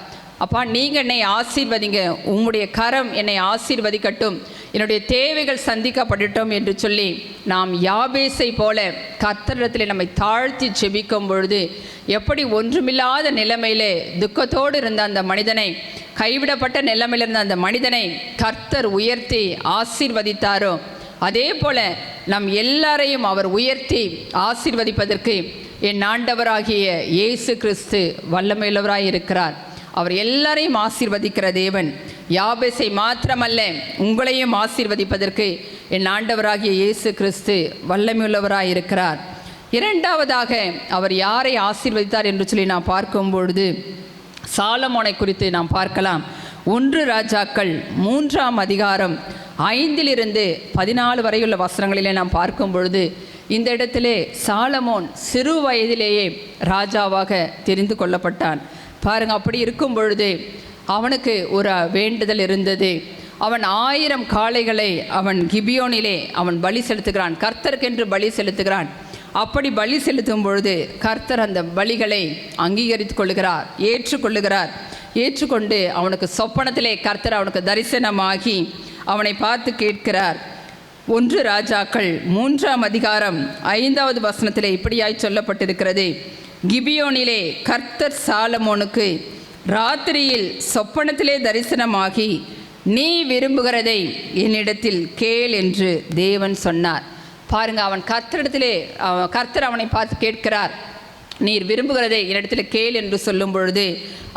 அப்பா, நீங்கள் என்னை ஆசீர்வதிங்க, உம்முடைய கரம் என்னை ஆசீர்வதிக்கட்டும், என்னுடைய தேவைகள் சந்திக்கப்படட்டும் என்று சொல்லி நாம் யாபேசை போல கர்த்தரிடத்தில் நம்மை தாழ்த்தி ஜெபிக்கும் பொழுது எப்படி ஒன்றுமில்லாத நிலைமையிலே துக்கத்தோடு இருந்த அந்த மனிதனை, கைவிடப்பட்ட நிலைமையில் இருந்த அந்த மனிதனை கர்த்தர் உயர்த்தி ஆசீர்வதித்தாரோ, அதே போல நம் எல்லாரையும் அவர் உயர்த்தி ஆசீர்வதிப்பதற்கு என் ஆண்டவராகிய இயேசு கிறிஸ்து வல்லமையுள்ளவராய் இருக்கிறார். அவர் எல்லாரையும் ஆசீர்வதிக்கிற தேவன். யாபேசை மாத்திரமல்ல, உங்களையும் ஆசீர்வதிப்பதற்கு என் ஆண்டவராகிய இயேசு கிறிஸ்து வல்லமையுள்ளவராய் இருக்கிறார். இரண்டாவதாக அவர் யாரை ஆசீர்வதித்தார் என்று சொல்லி நாம் பார்க்கும் பொழுது சாலமோனை குறித்து நாம் பார்க்கலாம். 1 ராஜாக்கள் 3ஆம் அதிகாரம் 5 - 14 வரையுள்ள வசனங்களிலே நாம் பார்க்கும் பொழுது இந்த இடத்திலே சாலமோன் சிறு வயதிலேயே ராஜாவாக தெரிந்து கொள்ளப்பட்டான். பாருங்க, அப்படி இருக்கும் பொழுது அவனுக்கு ஒரு வேண்டுதல் இருந்தது. அவன் 1000 காளைகளை அவன் கிபியோனிலே அவன் பலி செலுத்துகிறான். கர்த்தருக்கென்று பலி செலுத்துகிறான். அப்படி பலி செலுத்தும் பொழுது கர்த்தர் அந்த பலிகளை அங்கீகரித்து கொள்ளுகிறார், ஏற்றுக்கொள்ளுகிறார். ஏற்றுக்கொண்டு அவனுக்கு சொப்பனத்திலே கர்த்தர் அவனுக்கு தரிசனமாகி அவனை பார்த்து கேட்கிறார். 1 ராஜாக்கள் 3ஆம் அதிகாரம் 5வது வசனத்திலே இப்படியாய் சொல்லப்பட்டிருக்கிறது, கிபியோனிலே கர்த்தர் சாலமோனுக்கு ராத்திரியில் சொப்பனத்திலே தரிசனமாகி நீ விரும்புகிறதை என்னிடத்தில் கேள் என்று தேவன் சொன்னார். பாருங்க, அவன் கர்த்தர் அவனை பார்த்து கேட்கிறார், நீர் விரும்புகிறதை என்னிடத்தில் கேள் என்று சொல்லும் பொழுது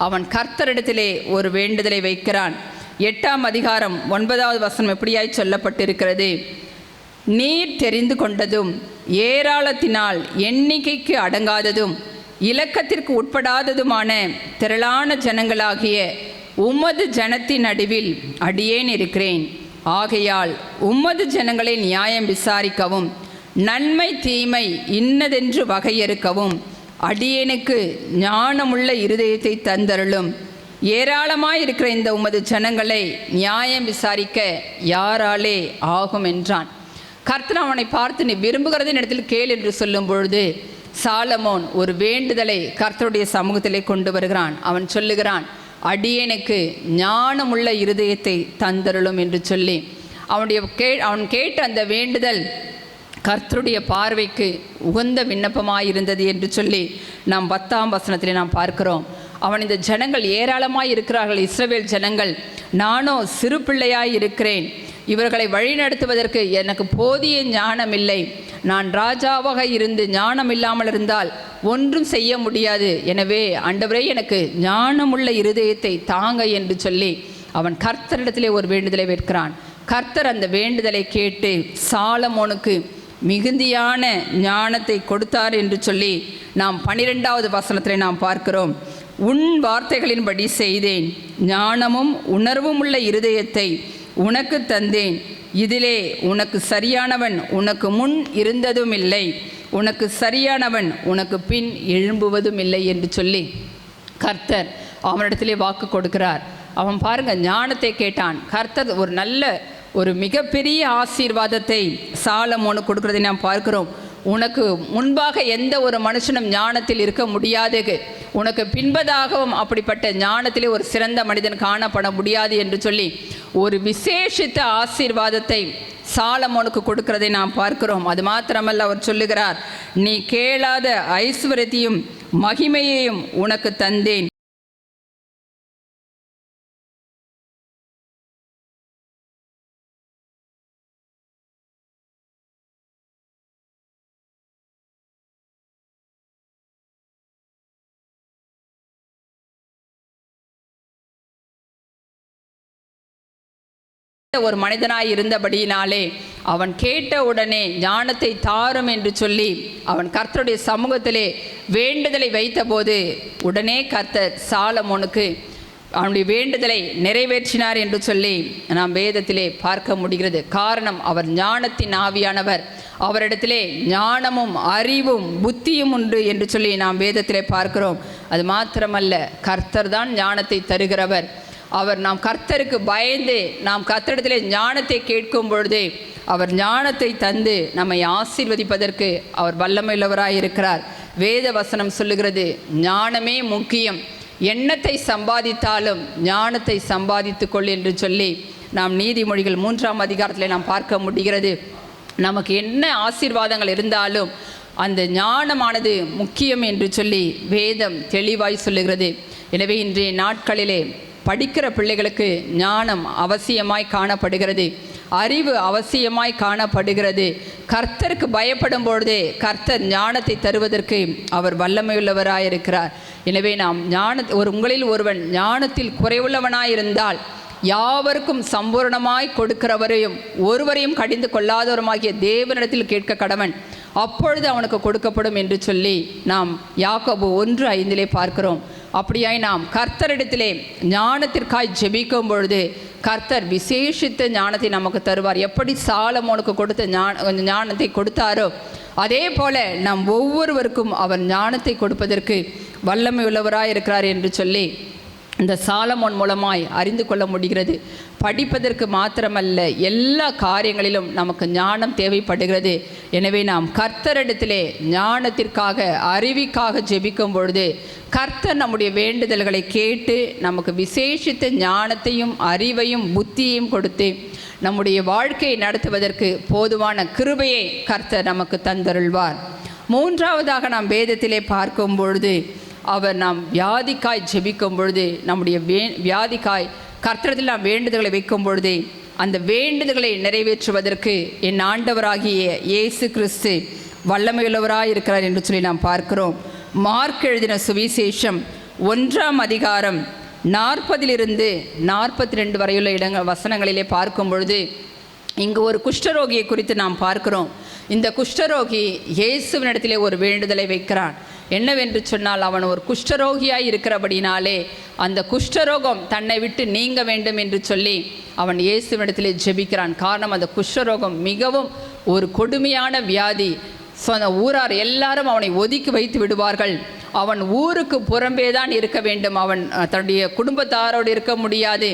அவன் கர்த்தரிடத்திலே ஒரு வேண்டுதலை வைக்கிறான். 8ஆம் அதிகாரம் 9வது வசனம் எப்படியாய் சொல்லப்பட்டிருக்கிறது. நீர் தெரிந்து கொண்டதும் ஏராளத்தினால் எண்ணிக்கைக்கு அடங்காததும் இலக்கத்திற்கு உட்படாததுமான திரளான ஜனங்களாகிய உமது ஜனத்தின் நடுவில் அடியேன் இருக்கிறேன். ஆகையால் உமது ஜனங்களை நியாயம் விசாரிக்கவும் நன்மை தீமை இன்னதென்று வகையறுக்கவும் அடியேனுக்கு ஞானமுள்ள இருதயத்தை தந்தருளும். ஏராளமாயிருக்கிற இந்த உமது ஜனங்களை நியாயம் விசாரிக்க யாராலே ஆகும் என்றான். கர்த்தர் அவனை பார்த்து, நீ விரும்புகிறதின் இடத்தில் கேள் என்று சொல்லும் பொழுது சாலமோன் ஒரு வேண்டுதலை கர்த்தருடைய சமூகத்திலே கொண்டு வருகிறான். அவன் சொல்லுகிறான், அடியேனுக்கு ஞானமுள்ள இருதயத்தை தந்தருளும் என்று சொல்லி அவன் கேட்ட அந்த வேண்டுதல் கர்த்தருடைய பார்வைக்கு உகந்த விண்ணப்பமாயிருந்தது என்று சொல்லி நாம் 10ஆம் வசனத்திலே நாம் பார்க்கிறோம். அவன் இந்த ஜனங்கள் ஏராளமாய் இருக்கிறார்கள், இஸ்ரவேல் ஜனங்கள், நானோ சிறு பிள்ளையாய் இருக்கிறேன், இவர்களை வழிநடத்துவதற்கு எனக்கு போதிய ஞானம் இல்லை, நான் ராஜாவாக இருந்து ஞானம் இல்லாமல் இருந்தால் ஒன்றும் செய்ய முடியாது, எனவே ஆண்டவரே எனக்கு ஞானமுள்ள இருதயத்தை தாங்க என்று சொல்லி அவன் கர்த்தரிடத்திலே ஒரு வேண்டுதலை வைக்கிறான். கர்த்தர் அந்த வேண்டுதலை கேட்டு சாலமோனுக்கு மிகுதியான ஞானத்தை கொடுத்தார் என்று சொல்லி நாம் 12வது வசனத்திலே நாம் பார்க்கிறோம். உன் வார்த்தைகளின்படி செய்தேன், ஞானமும் உணர்வும் உள்ள இருதயத்தை உனக்கு தந்தேன், இதிலே உனக்கு சரியானவன் உனக்கு முன் இருந்ததும் இல்லை, உனக்கு சரியானவன் உனக்கு பின் எழும்புவதும் இல்லை என்று சொல்லி கர்த்தர் அவனிடத்திலே வாக்கு கொடுக்கிறார். அவன் பாருங்க, ஞானத்தை கேட்டான். கர்த்தர் ஒரு மிகப்பெரிய ஆசீர்வாதத்தை சாலமோனுக்கு கொடுக்கிறதை நாம் பார்க்கிறோம். உனக்கு முன்பாக எந்த ஒரு மனுஷனும் ஞானத்தில் இருக்க முடியாது, உனக்கு பின்பதாகவும் அப்படிப்பட்ட ஞானத்திலே ஒரு சிறந்த மனிதன் காணப்பட முடியாது என்று சொல்லி ஒரு விசேஷித்த ஆசீர்வாதத்தை சாலமோனுக்கு கொடுக்கிறதை நாம் பார்க்கிறோம். அது மாத்திரமல்ல, அவர் சொல்லுகிறார், நீ கேளாத ஐஸ்வர்யத்தையும் மகிமையையும் உனக்கு தந்தேன், ஒரு மனிதனாய் இருந்தபடியினாலே அவன் கேட்ட உடனே ஞானத்தை தாரும் என்று சொல்லி அவன் கர்த்தருடைய சமூகத்திலே வேண்டுதலை வைத்தபோது உடனே கர்த்தர் சாலமோனுக்கு அவனுடைய வேண்டுதலை நிறைவேற்றினார் என்று சொல்லி நாம் வேதத்திலே பார்க்க முடிகிறது. காரணம், அவர் ஞானத்தின் ஆவியானவர், அவரிடத்திலே ஞானமும் அறிவும் புத்தியும் உண்டு என்று சொல்லி நாம் வேதத்திலே பார்க்கிறோம். அது மாத்திரமல்ல, கர்த்தர் தான் ஞானத்தை தருகிறவர். நாம் கர்த்தருக்கு பயந்து நாம் கர்த்தரிடத்திலே ஞானத்தை கேட்கும் பொழுதே அவர் ஞானத்தை தந்து நம்மை ஆசீர்வதிப்பதற்கு அவர் வல்லமையுள்ளவராய் இருக்கிறார். வேத வசனம் சொல்லுகிறது, ஞானமே முக்கியம், எண்ணத்தை சம்பாதித்தாலும் ஞானத்தை சம்பாதித்துக்கொள் என்று சொல்லி நாம் நீதிமொழிகள் 3ஆம் அதிகாரத்தில் நாம் பார்க்க முடிகிறது. நமக்கு என்ன ஆசீர்வாதங்கள் இருந்தாலும் அந்த ஞானமானது முக்கியம் என்று சொல்லி வேதம் தெளிவாய் சொல்லுகிறது. எனவே இன்றைய நாட்களிலே படிக்கிற பிள்ளைகளுக்கு ஞானம் அவசியமாய் காணப்படுகிறது, அறிவு அவசியமாய் காணப்படுகிறது. கர்த்தருக்கு பயப்படும் பொழுதே கர்த்தர் ஞானத்தை தருவதற்கு அவர் வல்லமையுள்ளவராயிருக்கிறார். எனவே நாம் உங்களில் ஒருவன் ஞானத்தில் குறைவுள்ளவனாயிருந்தால் யாவருக்கும் சம்பூர்ணமாய் கொடுக்கிறவரையும் ஒருவரையும் கடிந்து கொள்ளாதவருமாகிய தேவனிடத்தில் கேட்க கடவன், அப்பொழுது அவனுக்கு கொடுக்கப்படும் என்று சொல்லி நாம் யாக்கோபு 1:5 பார்க்கிறோம். அப்படியாய் நாம் கர்த்தரிடத்திலே ஞானத்திற்காய் ஜெபிக்கும் பொழுது கர்த்தர் விசேஷித்த ஞானத்தை நமக்கு தருவார். எப்படி சாலமோனுக்கு கொடுத்த ஞானத்தை கொடுத்தாரோ அதே போல நாம் ஒவ்வொருவருக்கும் அவர் ஞானத்தை கொடுப்பதற்கு வல்லமை உள்ளவராய் இருக்கிறார் என்று சொல்லி இந்த சாலமோன் மூலமாய் அறிந்து கொள்ள முடிகிறது. படிப்பதற்கு மாத்திரமல்ல, எல்லா காரியங்களிலும் நமக்கு ஞானம் தேவைப்படுகிறது. எனவே நாம் கர்த்தரிடத்திலே ஞானத்திற்காக அறிவிக்காக ஜெபிக்கும் பொழுது கர்த்தர் நம்முடைய வேண்டுதல்களை கேட்டு நமக்கு விசேஷித்த ஞானத்தையும் அறிவையும் புத்தியையும் கொடுத்து நம்முடைய வாழ்க்கையை நடத்துவதற்கு போதுமான கிருபையை கர்த்தர் நமக்கு தந்தருள்வார். 3ஆவதாக நாம் வேதத்திலே பார்க்கும் பொழுது நாம் வியாதிக்காய் ஜெபிக்கும் பொழுது நம்முடைய வியாதிக்காய் கர்த்தரிடத்தில் நாம் வேண்டுதல்களை வைக்கும் பொழுதே அந்த வேண்டுதல்களை நிறைவேற்றுவதற்கு என் ஆண்டவராகிய இயேசு கிறிஸ்து வல்லமையுள்ளவராய் இருக்கிறார் என்று சொல்லி நாம் பார்க்கிறோம். மார்க் எழுதின சுவிசேஷம் 1ஆம் அதிகாரம் 40 42 வரையுள்ள வசனங்களிலே பார்க்கும் பொழுது இங்கு ஒரு குஷ்டரோகியை குறித்து நாம் பார்க்கிறோம். இந்த குஷ்டரோகி இயேசுவினிடத்திலே ஒரு வேண்டுதலை வைக்கிறான். என்னவென்று சொன்னால், அவன் ஒரு குஷ்டரோகியாய் இருக்கிறபடினாலே அந்த குஷ்டரோகம் தன்னை விட்டு நீங்க வேண்டும் என்று சொல்லி அவன் இயேசுவினிடத்திலே ஜெபிக்கிறான். காரணம், அந்த குஷ்டரோகம் மிகவும் ஒரு கொடுமையான வியாதி. ஊரார் எல்லாரும் அவனை ஒதுக்கி வைத்து விடுவார்கள். அவன் ஊருக்கு புறம்பே தான் இருக்க வேண்டும். அவன் தன்னுடைய குடும்பத்தாரோடு இருக்க முடியாது.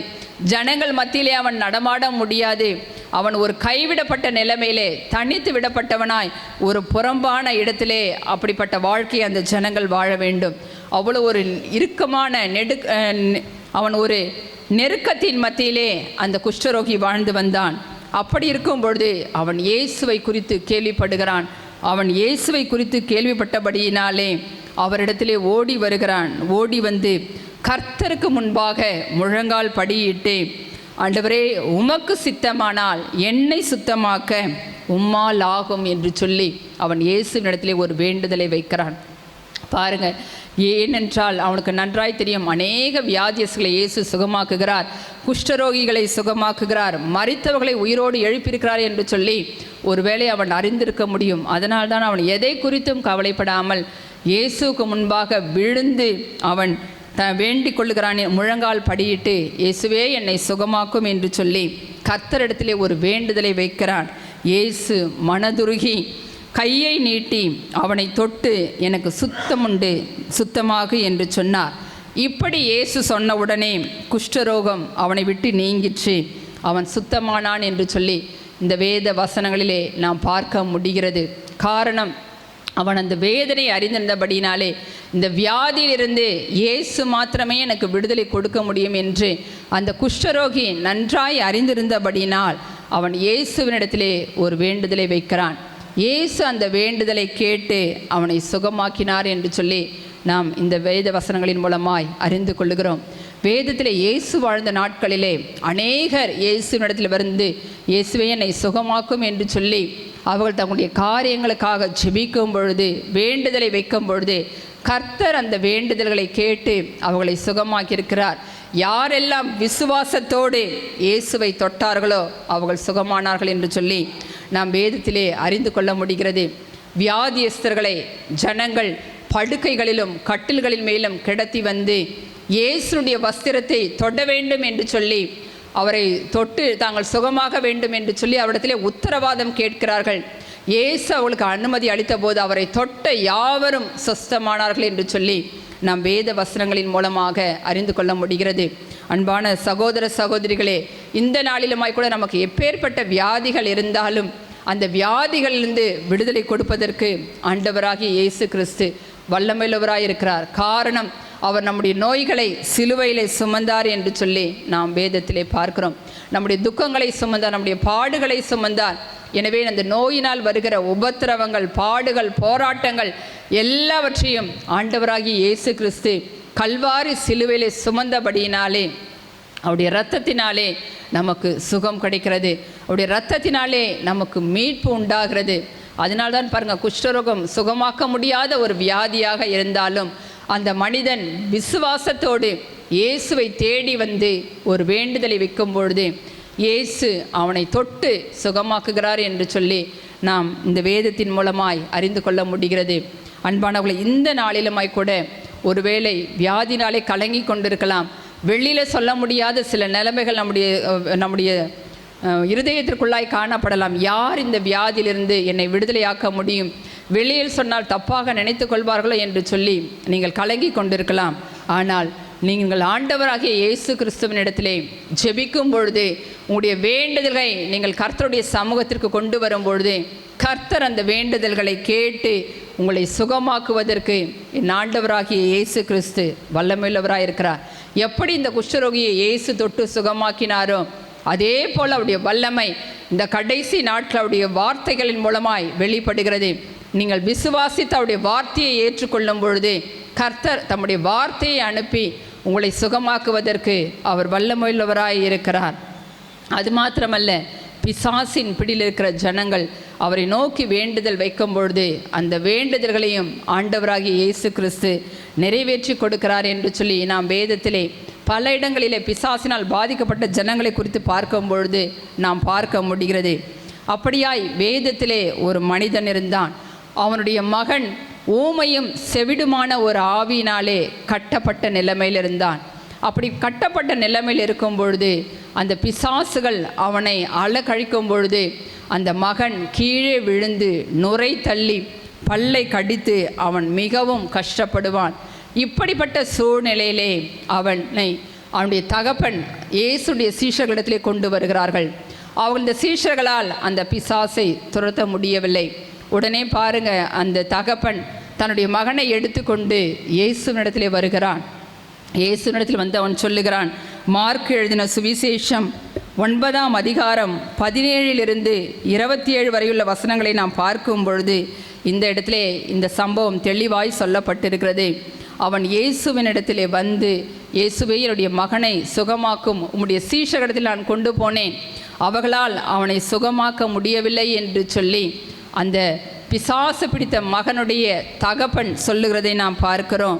ஜனங்கள் மத்தியிலே அவன் நடமாட முடியாது. அவன் ஒரு கைவிடப்பட்ட நிலைமையிலே தனித்து விடப்பட்டவனாய் ஒரு புறம்பான இடத்திலே அப்படிப்பட்ட வாழ்க்கையை அந்த ஜனங்கள் வாழ வேண்டும். அவ்வளோ ஒரு இறுக்கமான அவன் ஒரு நெருக்கத்தின் மத்தியிலே அந்த குஷ்டரோகி வாழ்ந்து வந்தான். அப்படி இருக்கும் பொழுது அவன் இயேசுவை குறித்து கேள்விப்படுகிறான். அவன் இயேசுவை குறித்து கேள்விப்பட்டபடியினாலே அவரிடத்திலே ஓடி வருகிறான். ஓடி வந்து கர்த்தருக்கு முன்பாக முழங்கால் படியிட்டு, ஆண்டவரே, உமக்கு சித்தமானால் என்னை சுத்தமாக்க உம்மால் ஆகும் என்று சொல்லி அவன் இயேசுவினிடத்திலே ஒரு வேண்டுதலை வைக்கிறான். பாருங்கள், ஏனென்றால் அவனுக்கு நன்றாய் தெரியும், அநேக வியாதியஸ்களை இயேசு சுகமாக்குகிறார், குஷ்டரோகிகளை சுகமாக்குகிறார், மரித்தவர்களை உயிரோடு எழுப்பியிருக்கிறார் என்று சொல்லி ஒருவேளை அவன் அறிந்திருக்க முடியும். அதனால்தான் அவன் எதை குறித்தும் கவலைப்படாமல் இயேசுக்கு முன்பாக விழுந்து அவன் வேண்டிக் கொள்ளுகிறான். முழங்கால் படியிட்டு, இயேசுவே என்னை சுகமாக்கும் என்று சொல்லி கர்த்தரிடத்திலே ஒரு வேண்டுதலை வைக்கிறான். இயேசு மனதுருகி கையை நீட்டி அவனை தொட்டு, எனக்கு சுத்தமுண்டு, சுத்தமாகு என்று சொன்னார். இப்படி இயேசு சொன்ன உடனே குஷ்டரோகம் அவனை விட்டு நீங்கிற்று, அவன் சுத்தமானான் என்று சொல்லி இந்த வேத வசனங்களிலே நாம் பார்க்க முடிகிறது. காரணம், அவன் அந்த வேதனை அறிந்திருந்தபடினாலே இந்த வியாதியிலிருந்து இயேசு மாத்திரமே எனக்கு விடுதலை கொடுக்க முடியும் என்று அந்த குஷ்டரோகி நன்றாய் அறிந்திருந்தபடினால் அவன் இயேசுவினிடத்திலே ஒரு வேண்டுதலை வைக்கிறான். இயேசு அந்த வேண்டுதலை கேட்டு அவனை சுகமாக்கினார் என்று சொல்லி நாம் இந்த வேத வசனங்களின் மூலமாய் அறிந்து கொள்ளுகிறோம். வேதத்தில் இயேசு வாழ்ந்த நாட்களிலே அநேகர் இயேசுவினிடத்தில் வந்து, இயேசுவே என்னை சுகமாக்கும் என்று சொல்லி அவர்கள் தங்களுடைய காரியங்களுக்காக ஜெபிக்கும் பொழுது, வேண்டுதலை வைக்கும் பொழுது கர்த்தர் அந்த வேண்டுதல்களை கேட்டு அவர்களை சுகமாக்கியிருக்கிறார். யாரெல்லாம் விசுவாசத்தோடு இயேசுவை தொட்டார்களோ அவர்கள் சுகமானார்கள் என்று சொல்லி நாம் வேதத்திலே அறிந்து கொள்ள முடிகிறது. வியாதியஸ்தர்களை ஜனங்கள் படுக்கைகளிலும் கட்டில்களின் மேலும் கிடத்தி வந்து இயேசுடைய வஸ்திரத்தை தொட வேண்டும் என்று சொல்லி அவரை தொட்டு தாங்கள் சுகமாக வேண்டும் என்று சொல்லி அவரிடத்திலே உத்தரவாதம் கேட்கிறார்கள். இயேசு அவர்களுக்கு அனுமதி அளித்த போது அவரை தொட்ட யாவரும் சுஸ்தமானார்கள் என்று சொல்லி நாம் வேத வசனங்களின் மூலமாக அறிந்து கொள்ள முடிகிறது. அன்பான சகோதர சகோதரிகளே, இந்த நாளிலுமாய் கூட நமக்கு எப்பேற்பட்ட வியாதிகள் இருந்தாலும் அந்த வியாதிகளிலிருந்து விடுதலை கொடுப்பதற்கு ஆண்டவராகிய இயேசு கிறிஸ்து வல்லமையுள்ளவராய் இருக்கிறார். காரணம், அவர் நம்முடைய நோய்களை சிலுவையிலே சுமந்தார் என்று சொல்லி நாம் வேதத்திலே பார்க்கிறோம். நம்முடைய துக்கங்களை சுமந்தார், நம்முடைய பாடுகளை சுமந்தார். எனவே அந்த நோயினால் வருகிற உபத்திரவங்கள், பாடுகள், போராட்டங்கள் எல்லாவற்றையும் ஆண்டவராகிய இயேசு கிறிஸ்து கல்வாரி சிலுவையிலே சுமந்தபடியினாலே அவருடைய இரத்தத்தினாலே நமக்கு சுகம் கிடைக்கிறது. அவருடைய இரத்தத்தினாலே நமக்கு மீட்பு உண்டாகிறது. அதனால்தான் பாருங்கள், குஷ்டரோகம் சுகமாக்க முடியாத ஒரு வியாதியாக இருந்தாலும் அந்த மனிதன் விசுவாசத்தோடு இயேசுவை தேடி வந்து ஒரு வேண்டுதலை வைக்கும் பொழுது இயேசு அவனை தொட்டு சுகமாக்குகிறார் என்று சொல்லி நாம் இந்த வேதத்தின் மூலமாய் அறிந்து கொள்ள முடிகிறது. அன்பானவர்களை, இந்த நாளிலுமாய் கூட ஒருவேளை வியாதினாலே கலங்கி கொண்டிருக்கலாம். வெளியில் சொல்ல முடியாத சில நிலைமைகள் நம்முடைய இருதயத்திற்குள்ளாய் காணப்படலாம். யார் இந்த வியாதியிலிருந்து என்னை விடுதலையாக்க முடியும், வெளியில் சொன்னால் தப்பாக நினைத்து கொள்வார்களோ என்று சொல்லி நீங்கள் கலங்கி கொண்டிருக்கலாம். ஆனால் நீங்கள் ஆண்டவராகிய இயேசு கிறிஸ்துவின் இடத்திலே ஜெபிக்கும் பொழுது, உங்களுடைய வேண்டுதல்களை நீங்கள் கர்த்தருடைய சமூகத்திற்கு கொண்டு வரும் பொழுது கர்த்தர் அந்த வேண்டுதல்களை கேட்டு உங்களை சுகமாக்குவதற்கு என் ஆண்டவராகிய இயேசு கிறிஸ்து வல்லமையுள்ளவராக இருக்கிறார். எப்படி இந்த குஷ்டரோகியை இயேசு தொட்டு சுகமாக்கினாரோ அதே போல் அவருடைய வல்லமை இந்த கடைசி நாட்கள் அவருடைய வார்த்தைகளின் மூலமாய் வெளிப்படுகிறது. நீங்கள் விசுவாசித்து அவருடைய வார்த்தையை ஏற்றுக்கொள்ளும் பொழுது கர்த்தர் தம்முடைய வார்த்தையை அனுப்பி உங்களை சுகமாக்குவதற்கு அவர் வல்லமையுள்ளவராய் இருக்கிறார். அது மாத்திரமல்ல, பிசாசின் பிடியில் இருக்கிற ஜனங்கள் அவரை நோக்கி வேண்டுதல் வைக்கும் பொழுது அந்த வேண்டுதல்களையும் ஆண்டவராகிய இயேசு கிறிஸ்து நிறைவேற்றி கொடுக்கிறார் என்று சொல்லி நாம் வேதத்திலே பல இடங்களிலே பிசாசினால் பாதிக்கப்பட்ட ஜனங்களை குறித்து பார்க்கும் பொழுது நாம் பார்க்க முடிகிறது. அப்படியாய் வேதத்திலே ஒரு மனிதன் இருந்தான். அவனுடைய மகன் ஊமையும் செவிடுமான ஒரு ஆவியினாலே கட்டப்பட்ட நிலைமையில் இருந்தான். அப்படி கட்டப்பட்ட நிலைமையில் இருக்கும் பொழுது அந்த பிசாசுகள் அவனை அலக்கழிக்கும் பொழுது அந்த மகன் கீழே விழுந்து நுரை தள்ளி பல்லை கடித்து அவன் மிகவும் கஷ்டப்படுவான். இப்படிப்பட்ட சூழ்நிலையிலே அவனுடைய தகப்பன் இயேசுடைய சீஷர்களிடத்திலே கொண்டு வருகிறார்கள். அவங்கள சீஷர்களால் அந்த பிசாசை துரத்த முடியவில்லை. உடனே பாருங்க, அந்த தகப்பன் தன்னுடைய மகனை எடுத்துக்கொண்டு இயேசுவினிடத்திலே வருகிறான். இயேசுவினிடத்தில் வந்து அவன் சொல்லுகிறான். மார்க் எழுதின சுவிசேஷம் 9ஆம் அதிகாரம் 17 - 27 வரையுள்ள வசனங்களை நாம் பார்க்கும் பொழுது இந்த இடத்திலே இந்த சம்பவம் தெளிவாய் சொல்லப்பட்டிருக்கிறது. அவன் இயேசுவினிடத்திலே வந்து, இயேசுவே, என்னுடைய மகனை சுகமாக்கும், உம்முடைய சீஷரிடத்தில் நான் கொண்டு போனேன், அவர்களால் அவனை சுகமாக்க முடியவில்லை என்று சொல்லி அந்த பிசாசு பிடித்த மகனுடைய தகப்பன் சொல்லுகிறதை நாம் பார்க்கிறோம்.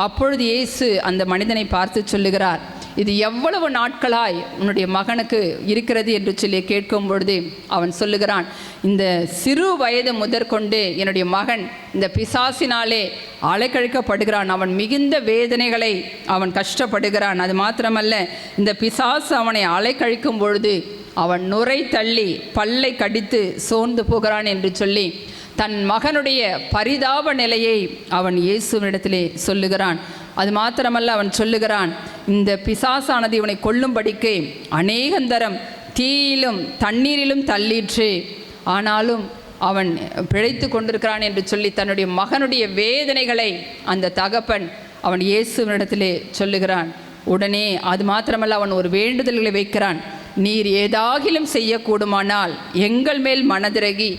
அப்பொழுது இயேசு அந்த மனிதனை பார்த்து சொல்லுகிறார், இது எவ்வளவு நாட்களாய் உன்னுடைய மகனுக்கு இருக்கிறது என்று சொல்லி கேட்கும் பொழுது அவன் சொல்லுகிறான், இந்த சிறு வயது முதற்கொண்டு என்னுடைய மகன் இந்த பிசாசினாலே அலைக்கழிக்கப்படுகிறான். அவன் மிகுந்த வேதனைகளை அவன் கஷ்டப்படுகிறான். அது மாத்திரமல்ல, இந்த பிசாசு அவனை அலைக்கழிக்கும் பொழுது அவன் நுரை தள்ளி பல்லை கடித்து சோர்ந்து போகிறான் என்று சொல்லி தன் மகனுடைய பரிதாப நிலையை அவன் இயேசுவினிடத்திலே சொல்லுகிறான். அது மாத்திரமல்ல, அவன் சொல்லுகிறான், இந்த பிசாசானது இவனை கொல்லும்படிக்கு அநேகந்தரம் தீயிலும் தண்ணீரிலும் தள்ளிற்று, ஆனாலும் அவன் பிழைத்து கொண்டிருக்கிறான் என்று சொல்லி தன்னுடைய மகனுடைய வேதனைகளை அந்த தகப்பன் அவன் இயேசுவினிடத்திலே சொல்லுகிறான். உடனே அது மாத்திரமல்ல, அவன் ஒரு வேண்டுதல்களை வைக்கிறான். நீர் ஏதாகிலும் செய்யக்கூடுமானால் எங்கள் மேல் மனதிறங்கி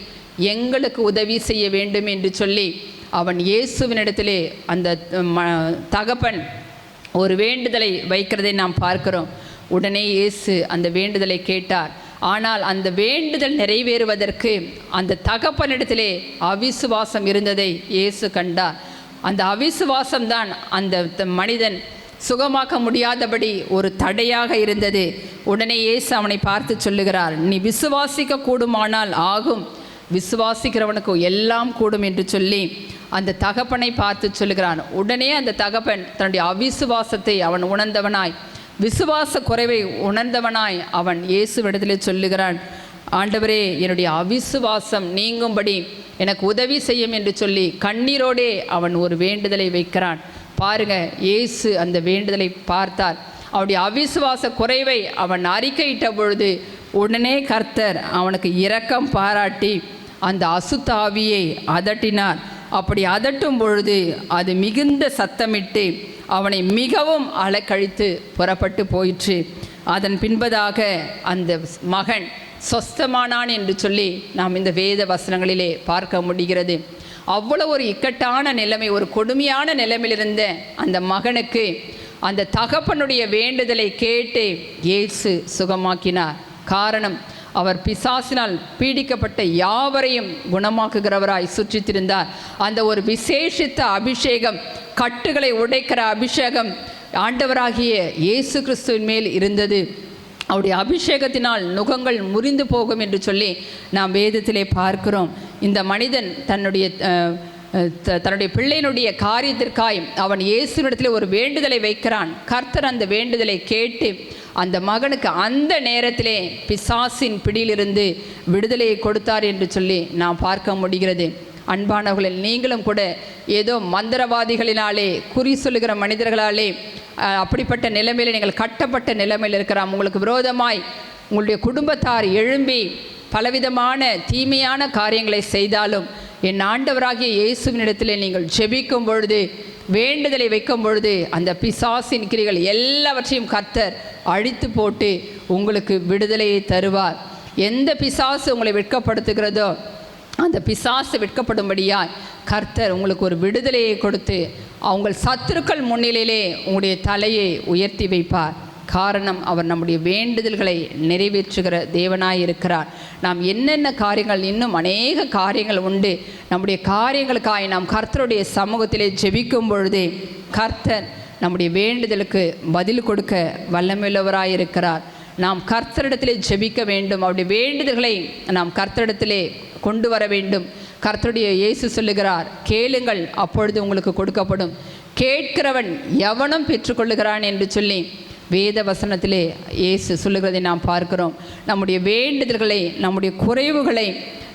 எங்களுக்கு உதவி செய்ய வேண்டும் என்று சொல்லி அவன் இயேசுவினிடத்திலே அந்த தகப்பன் ஒரு வேண்டுதலை வைக்கிறதை நாம் பார்க்கிறோம். உடனே இயேசு அந்த வேண்டுதலை கேட்டார். ஆனால் அந்த வேண்டுதல் நிறைவேறுவதற்கு அந்த தகப்பனிடத்திலே அவிசுவாசம் இருந்ததை இயேசு கண்டார். அந்த அவிசுவாசம்தான் அந்த மனிதன் சுகமாக்க முடியாதபடி ஒரு தடையாக இருந்தது. உடனே இயேசு அவனை பார்த்து சொல்லுகிறார், நீ விசுவாசிக்க கூடுமானால் ஆகும், விசுவாசிக்கிறவனுக்கு எல்லாம் கூடும் என்று சொல்லி அந்த தகப்பனை பார்த்து சொல்லுகிறான். உடனே அந்த தகப்பன் தன்னுடைய அவிசுவாசத்தை அவன் உணர்ந்தவனாய், விசுவாச குறைவை உணர்ந்தவனாய் அவன் இயேசுவிடத்திலே சொல்லுகிறான், ஆண்டவரே, என்னுடைய அவிசுவாசம் நீங்கும்படி எனக்கு உதவி செய்யும் என்று சொல்லி கண்ணீரோடே அவன் ஒரு வேண்டுதலை வைக்கிறான். பாருங்க, இயேசு அந்த வேண்டுதலை பார்த்தார். அவனுடைய அவிசுவாச குறைவை அவன் அறிக்கையிட்ட பொழுது உடனே கர்த்தர் அவனுக்கு இரக்கம் பாராட்டி அந்த அசுத்த ஆவியை அதட்டினார். அப்படி அதட்டும் பொழுது அது மிகுந்த சத்தமிட்டு அவனை மிகவும் அலைக்கழித்து புறப்பட்டு போயிற்று. அதன் பின்பதாக அந்த மகன் சொஸ்தமானான் என்று சொல்லி நாம் இந்த வேத வசனங்களிலே பார்க்க முடிகிறது. அவ்வளோ ஒரு இக்கட்டான நிலைமை, ஒரு கொடுமையான நிலைமையிலிருந்த அந்த மகனுக்கு அந்த தகப்பனுடைய வேண்டுதலை கேட்டு இயேசு சுகமாக்கினார். காரணம், அவர் பிசாசினால் பீடிக்கப்பட்ட யாவரையும் குணமாக்குகிறவராய் சுற்றித்திருந்தார். அந்த ஒரு விசேஷித்த அபிஷேகம், கட்டுகளை உடைக்கிற அபிஷேகம் ஆண்டவராகிய இயேசு கிறிஸ்துவின் மேல் இருந்தது. அவருடைய அபிஷேகத்தினால் நுகங்கள் முறிந்து போகும் என்று சொல்லி நாம் வேதத்திலே பார்க்கிறோம். இந்த மனிதன் தன்னுடைய பிள்ளையினுடைய காரியத்திற்காய் அவன் இயேசுவிடத்தில் ஒரு வேண்டுதலை வைக்கிறான். கர்த்தர் அந்த வேண்டுதலை கேட்டு அந்த மகனுக்கு அந்த நேரத்திலே பிசாசின் பிடியிலிருந்து விடுதலையை கொடுத்தார் என்று சொல்லி நாம் பார்க்க முடிகிறது. அன்பானவர்களில் நீங்களும் கூட ஏதோ மந்திரவாதிகளினாலே, குறி சொல்லுகிற மனிதர்களாலே அப்படிப்பட்ட நிலைமையில் நீங்கள் கட்டப்பட்ட நிலைமையில் இருக்கிறார். உங்களுக்கு விரோதமாய் உங்களுடைய குடும்பத்தார் எழும்பி பலவிதமான தீமையான காரியங்களை செய்தாலும் என் ஆண்டவராகிய இயேசுவினிடத்தில் நீங்கள் ஜெபிக்கும் பொழுது, வேண்டுதலை வைக்கும் பொழுது அந்த பிசாசின் கிரிகள் எல்லாவற்றையும் கர்த்தர் அழித்து போட்டு உங்களுக்கு விடுதலையை தருவார். எந்த பிசாசு உங்களை வெட்கப்படுத்துகிறதோ அந்த பிசாசு வெட்கப்படும்படியாய் கர்த்தர் உங்களுக்கு ஒரு விடுதலையை கொடுத்து உங்கள் சத்துருக்கள் முன்னிலையிலே உங்களுடைய தலையை உயர்த்தி வைப்பார். காரணம், அவர் நம்முடைய வேண்டுதல்களை நிறைவேற்றுகிற தேவனாய் இருக்கிறார். நாம் என்னென்ன காரியங்கள், இன்னும் அநேக காரியங்கள் உண்டு. நம்முடைய காரியங்களுக்காய் நாம் கர்த்தருடைய சமூகத்திலே ஜெபிக்கும் பொழுது கர்த்தர் நம்முடைய வேண்டுதலுக்கு பதில் கொடுக்க வல்லமையுள்ளவராயிருக்கிறார். நாம் கர்த்தரிடத்திலே ஜெபிக்க வேண்டும். அவருடைய வேண்டுதல்களை நாம் கர்த்தரிடத்திலே கொண்டு வர வேண்டும். கர்த்தருடைய இயேசு சொல்லுகிறார், கேளுங்கள் அப்பொழுது உங்களுக்கு கொடுக்கப்படும், கேட்கிறவன் எவனும் பெற்றுக்கொள்ளுகிறான் என்று சொல்லி வேத வசனத்திலே இயேசு சொல்லுகிறதை நாம் பார்க்கிறோம். நம்முடைய வேண்டுதல்களை, நம்முடைய குறைவுகளை,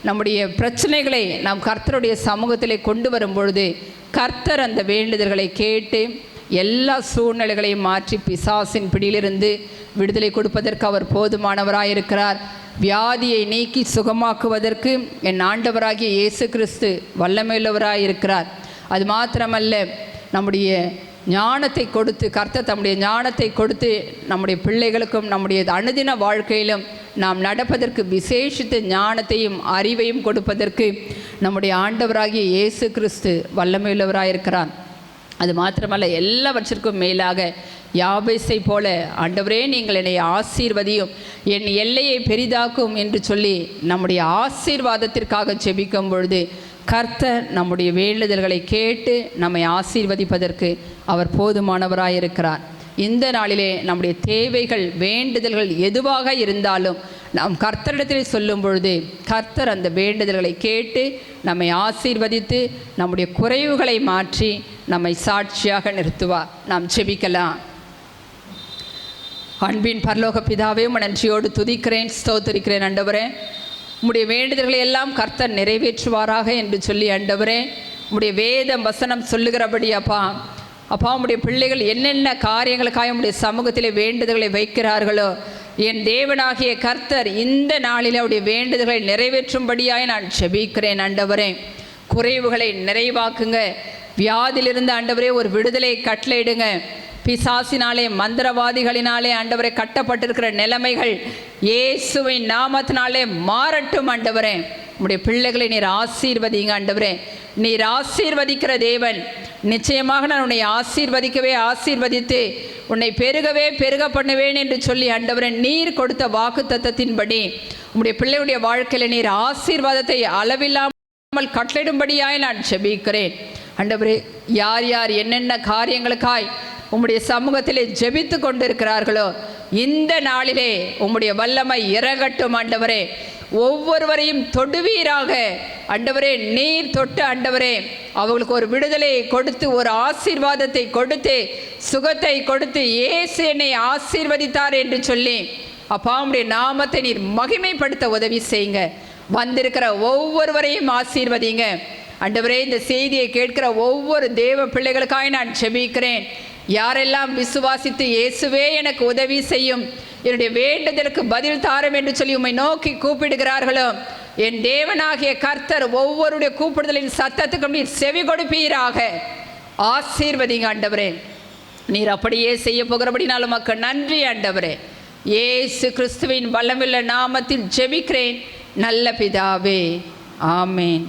நம்முடைய பிரச்சனைகளை நாம் கர்த்தருடைய சமூகத்திலே கொண்டு வரும் பொழுது கர்த்தர் அந்த வேண்டுதல்களை கேட்டு எல்லா சூழ்நிலைகளையும் மாற்றி பிசாசின் பிடியிலிருந்து விடுதலை கொடுப்பதற்கு அவர் போதுமானவராயிருக்கிறார். வியாதியை நீக்கி சுகமாக்குவதற்கு என் ஆண்டவராகிய இயேசு கிறிஸ்து வல்லமையுள்ளவராயிருக்கிறார். அது மாத்திரமல்ல, நம்முடைய ஞானத்தை கொடுத்து, கர்த்தர் தம்முடைய ஞானத்தை கொடுத்து நம்முடைய பிள்ளைகளுக்கும் நம்முடைய அனுதின வாழ்க்கையிலும் நாம் நடப்பதற்கு விசேஷித்த ஞானத்தையும் அறிவையும் கொடுப்பதற்கு நம்முடைய ஆண்டவராகிய இயேசு கிறிஸ்து வல்லமையுள்ளவராயிருக்கிறார். அது மாத்திரமல்ல, எல்லாவற்றிற்கும் மேலாக யாபேசை போல, ஆண்டவரே நீங்கள் என்னை ஆசீர்வதியும், என் எல்லையை பெரிதாக்கும் என்று சொல்லி நம்முடைய ஆசீர்வாதத்திற்காக ஜெபிக்கும் பொழுது கர்த்தர் நம்முடைய வேண்டுதல்களை கேட்டு நம்மை ஆசீர்வதிப்பதற்கு அவர் போதுமானவராயிருக்கிறார். இந்த நாளிலே நம்முடைய தேவைகள், வேண்டுதல்கள் எதுவாக இருந்தாலும் நாம் கர்த்தரிடத்தில் சொல்லும் பொழுது கர்த்தர் அந்த வேண்டுதல்களை கேட்டு நம்மை ஆசீர்வதித்து நம்முடைய குறைவுகளை மாற்றி நம்மை சாட்சியாக நிறுத்துவார். நாம் ஜெபிக்கலாம். அன்பின் பரலோக பிதாவே, நன்றியோடு துதிக்கிறேன், ஸ்தோத்திரிக்கிறேன். ஆண்டவரே, உம்முடைய வேண்டுதல்களை எல்லாம் கர்த்தர் நிறைவேற்றுவாராக என்று சொல்லி ஆண்டவரே, உம்முடைய வேத வசனம் சொல்லுகிறபடி அப்பா உம்முடைய பிள்ளைகள் என்னென்ன காரியங்களுக்காக உம்முடைய சமூகத்திலே வேண்டுதல்களை வைக்கிறார்களோ, என் தேவனாகிய கர்த்தர் இந்த நாளில் அவருடைய வேண்டுதல்களை நிறைவேற்றும்படியாய் நான் ஜெபிக்கிறேன். ஆண்டவரே, குறைவுகளை நிறைவாக்குங்க. வியாதியிலிருந்து ஆண்டவரே ஒரு விடுதலை கட்டளையிடுங்க. பிசாசினாலே, மந்திரவாதிகளினாலே ஆண்டவரே கட்டப்பட்டிருக்கிற நிலைமைகள் இயேசுவின் நாமத்தினாலே மாறட்டும். ஆண்டவரே, உம்முடைய பிள்ளைகளை நீர் ஆசீர்வதிங்க. ஆண்டவரே, நீர் ஆசீர்வதிக்கிற தேவன். நிச்சயமாக நான் உன்னை ஆசீர்வதித்து உன்னை பெருக பண்ணுவேன் என்று சொல்லி ஆண்டவரே நீர் கொடுத்த வாக்குத்தத்தத்தின்படி உம்முடைய பிள்ளையுடைய வாழ்க்கையில் நீர் ஆசீர்வாதத்தை அளவில்லாமல் கட்டளிடும்படியாய் நான் ஜெபிக்கிறேன். ஆண்டவரே, யார் யார் என்னென்ன காரியங்களுக்காய் உம்முடைய சமூகத்திலே ஜெபித்து கொண்டிருக்கிறார்களோ, இந்த நாளிலே உம்முடைய வல்லமை இறங்கட்டும். ஆண்டவரே, ஒவ்வொருவரையும் தொடுவீராக. ஆண்டவரே, நீர் தொட்டு ஆண்டவரே அவர்களுக்கு ஒரு விடுதலையை கொடுத்து, ஒரு ஆசீர்வாதத்தை கொடுத்து, சுகத்தை கொடுத்து, இயேசு என்னை ஆசீர்வதித்தார் என்று சொல்லி அப்பா உம்முடைய நாமத்தை நீர் மகிமைப்படுத்த உதவி செய்யுங்க. வந்திருக்கிற ஒவ்வொருவரையும் ஆசீர்வதிங்க. ஆண்டவரே, இந்த செய்தியை கேட்கிற ஒவ்வொரு தேவ பிள்ளைகளுக்காக நான் ஜெபிக்கிறேன். யாரெல்லாம் விசுவாசித்து இயேசுவே எனக்கு உதவி செய்யும், என்னுடைய வேண்டுதலுக்கு பதில் தாரும் என்று சொல்லி உம்மை நோக்கி கூப்பிடுகிறார்களோ, என் தேவனாகிய கர்த்தர் ஒவ்வொருடைய கூப்பிடுதலின் சத்தத்துக்கு நீர் செவி கொடுப்பீராக. ஆசீர்வதிங்க ஆண்டவரே. நீர் அப்படியே செய்ய போகிறபடினாலும் மக்கள் நன்றி ஆண்டவரே. இயேசு கிறிஸ்துவின் வல்லமுள்ள நாமத்தில் ஜெபிக்கிறேன் நல்ல பிதாவே, ஆமேன்.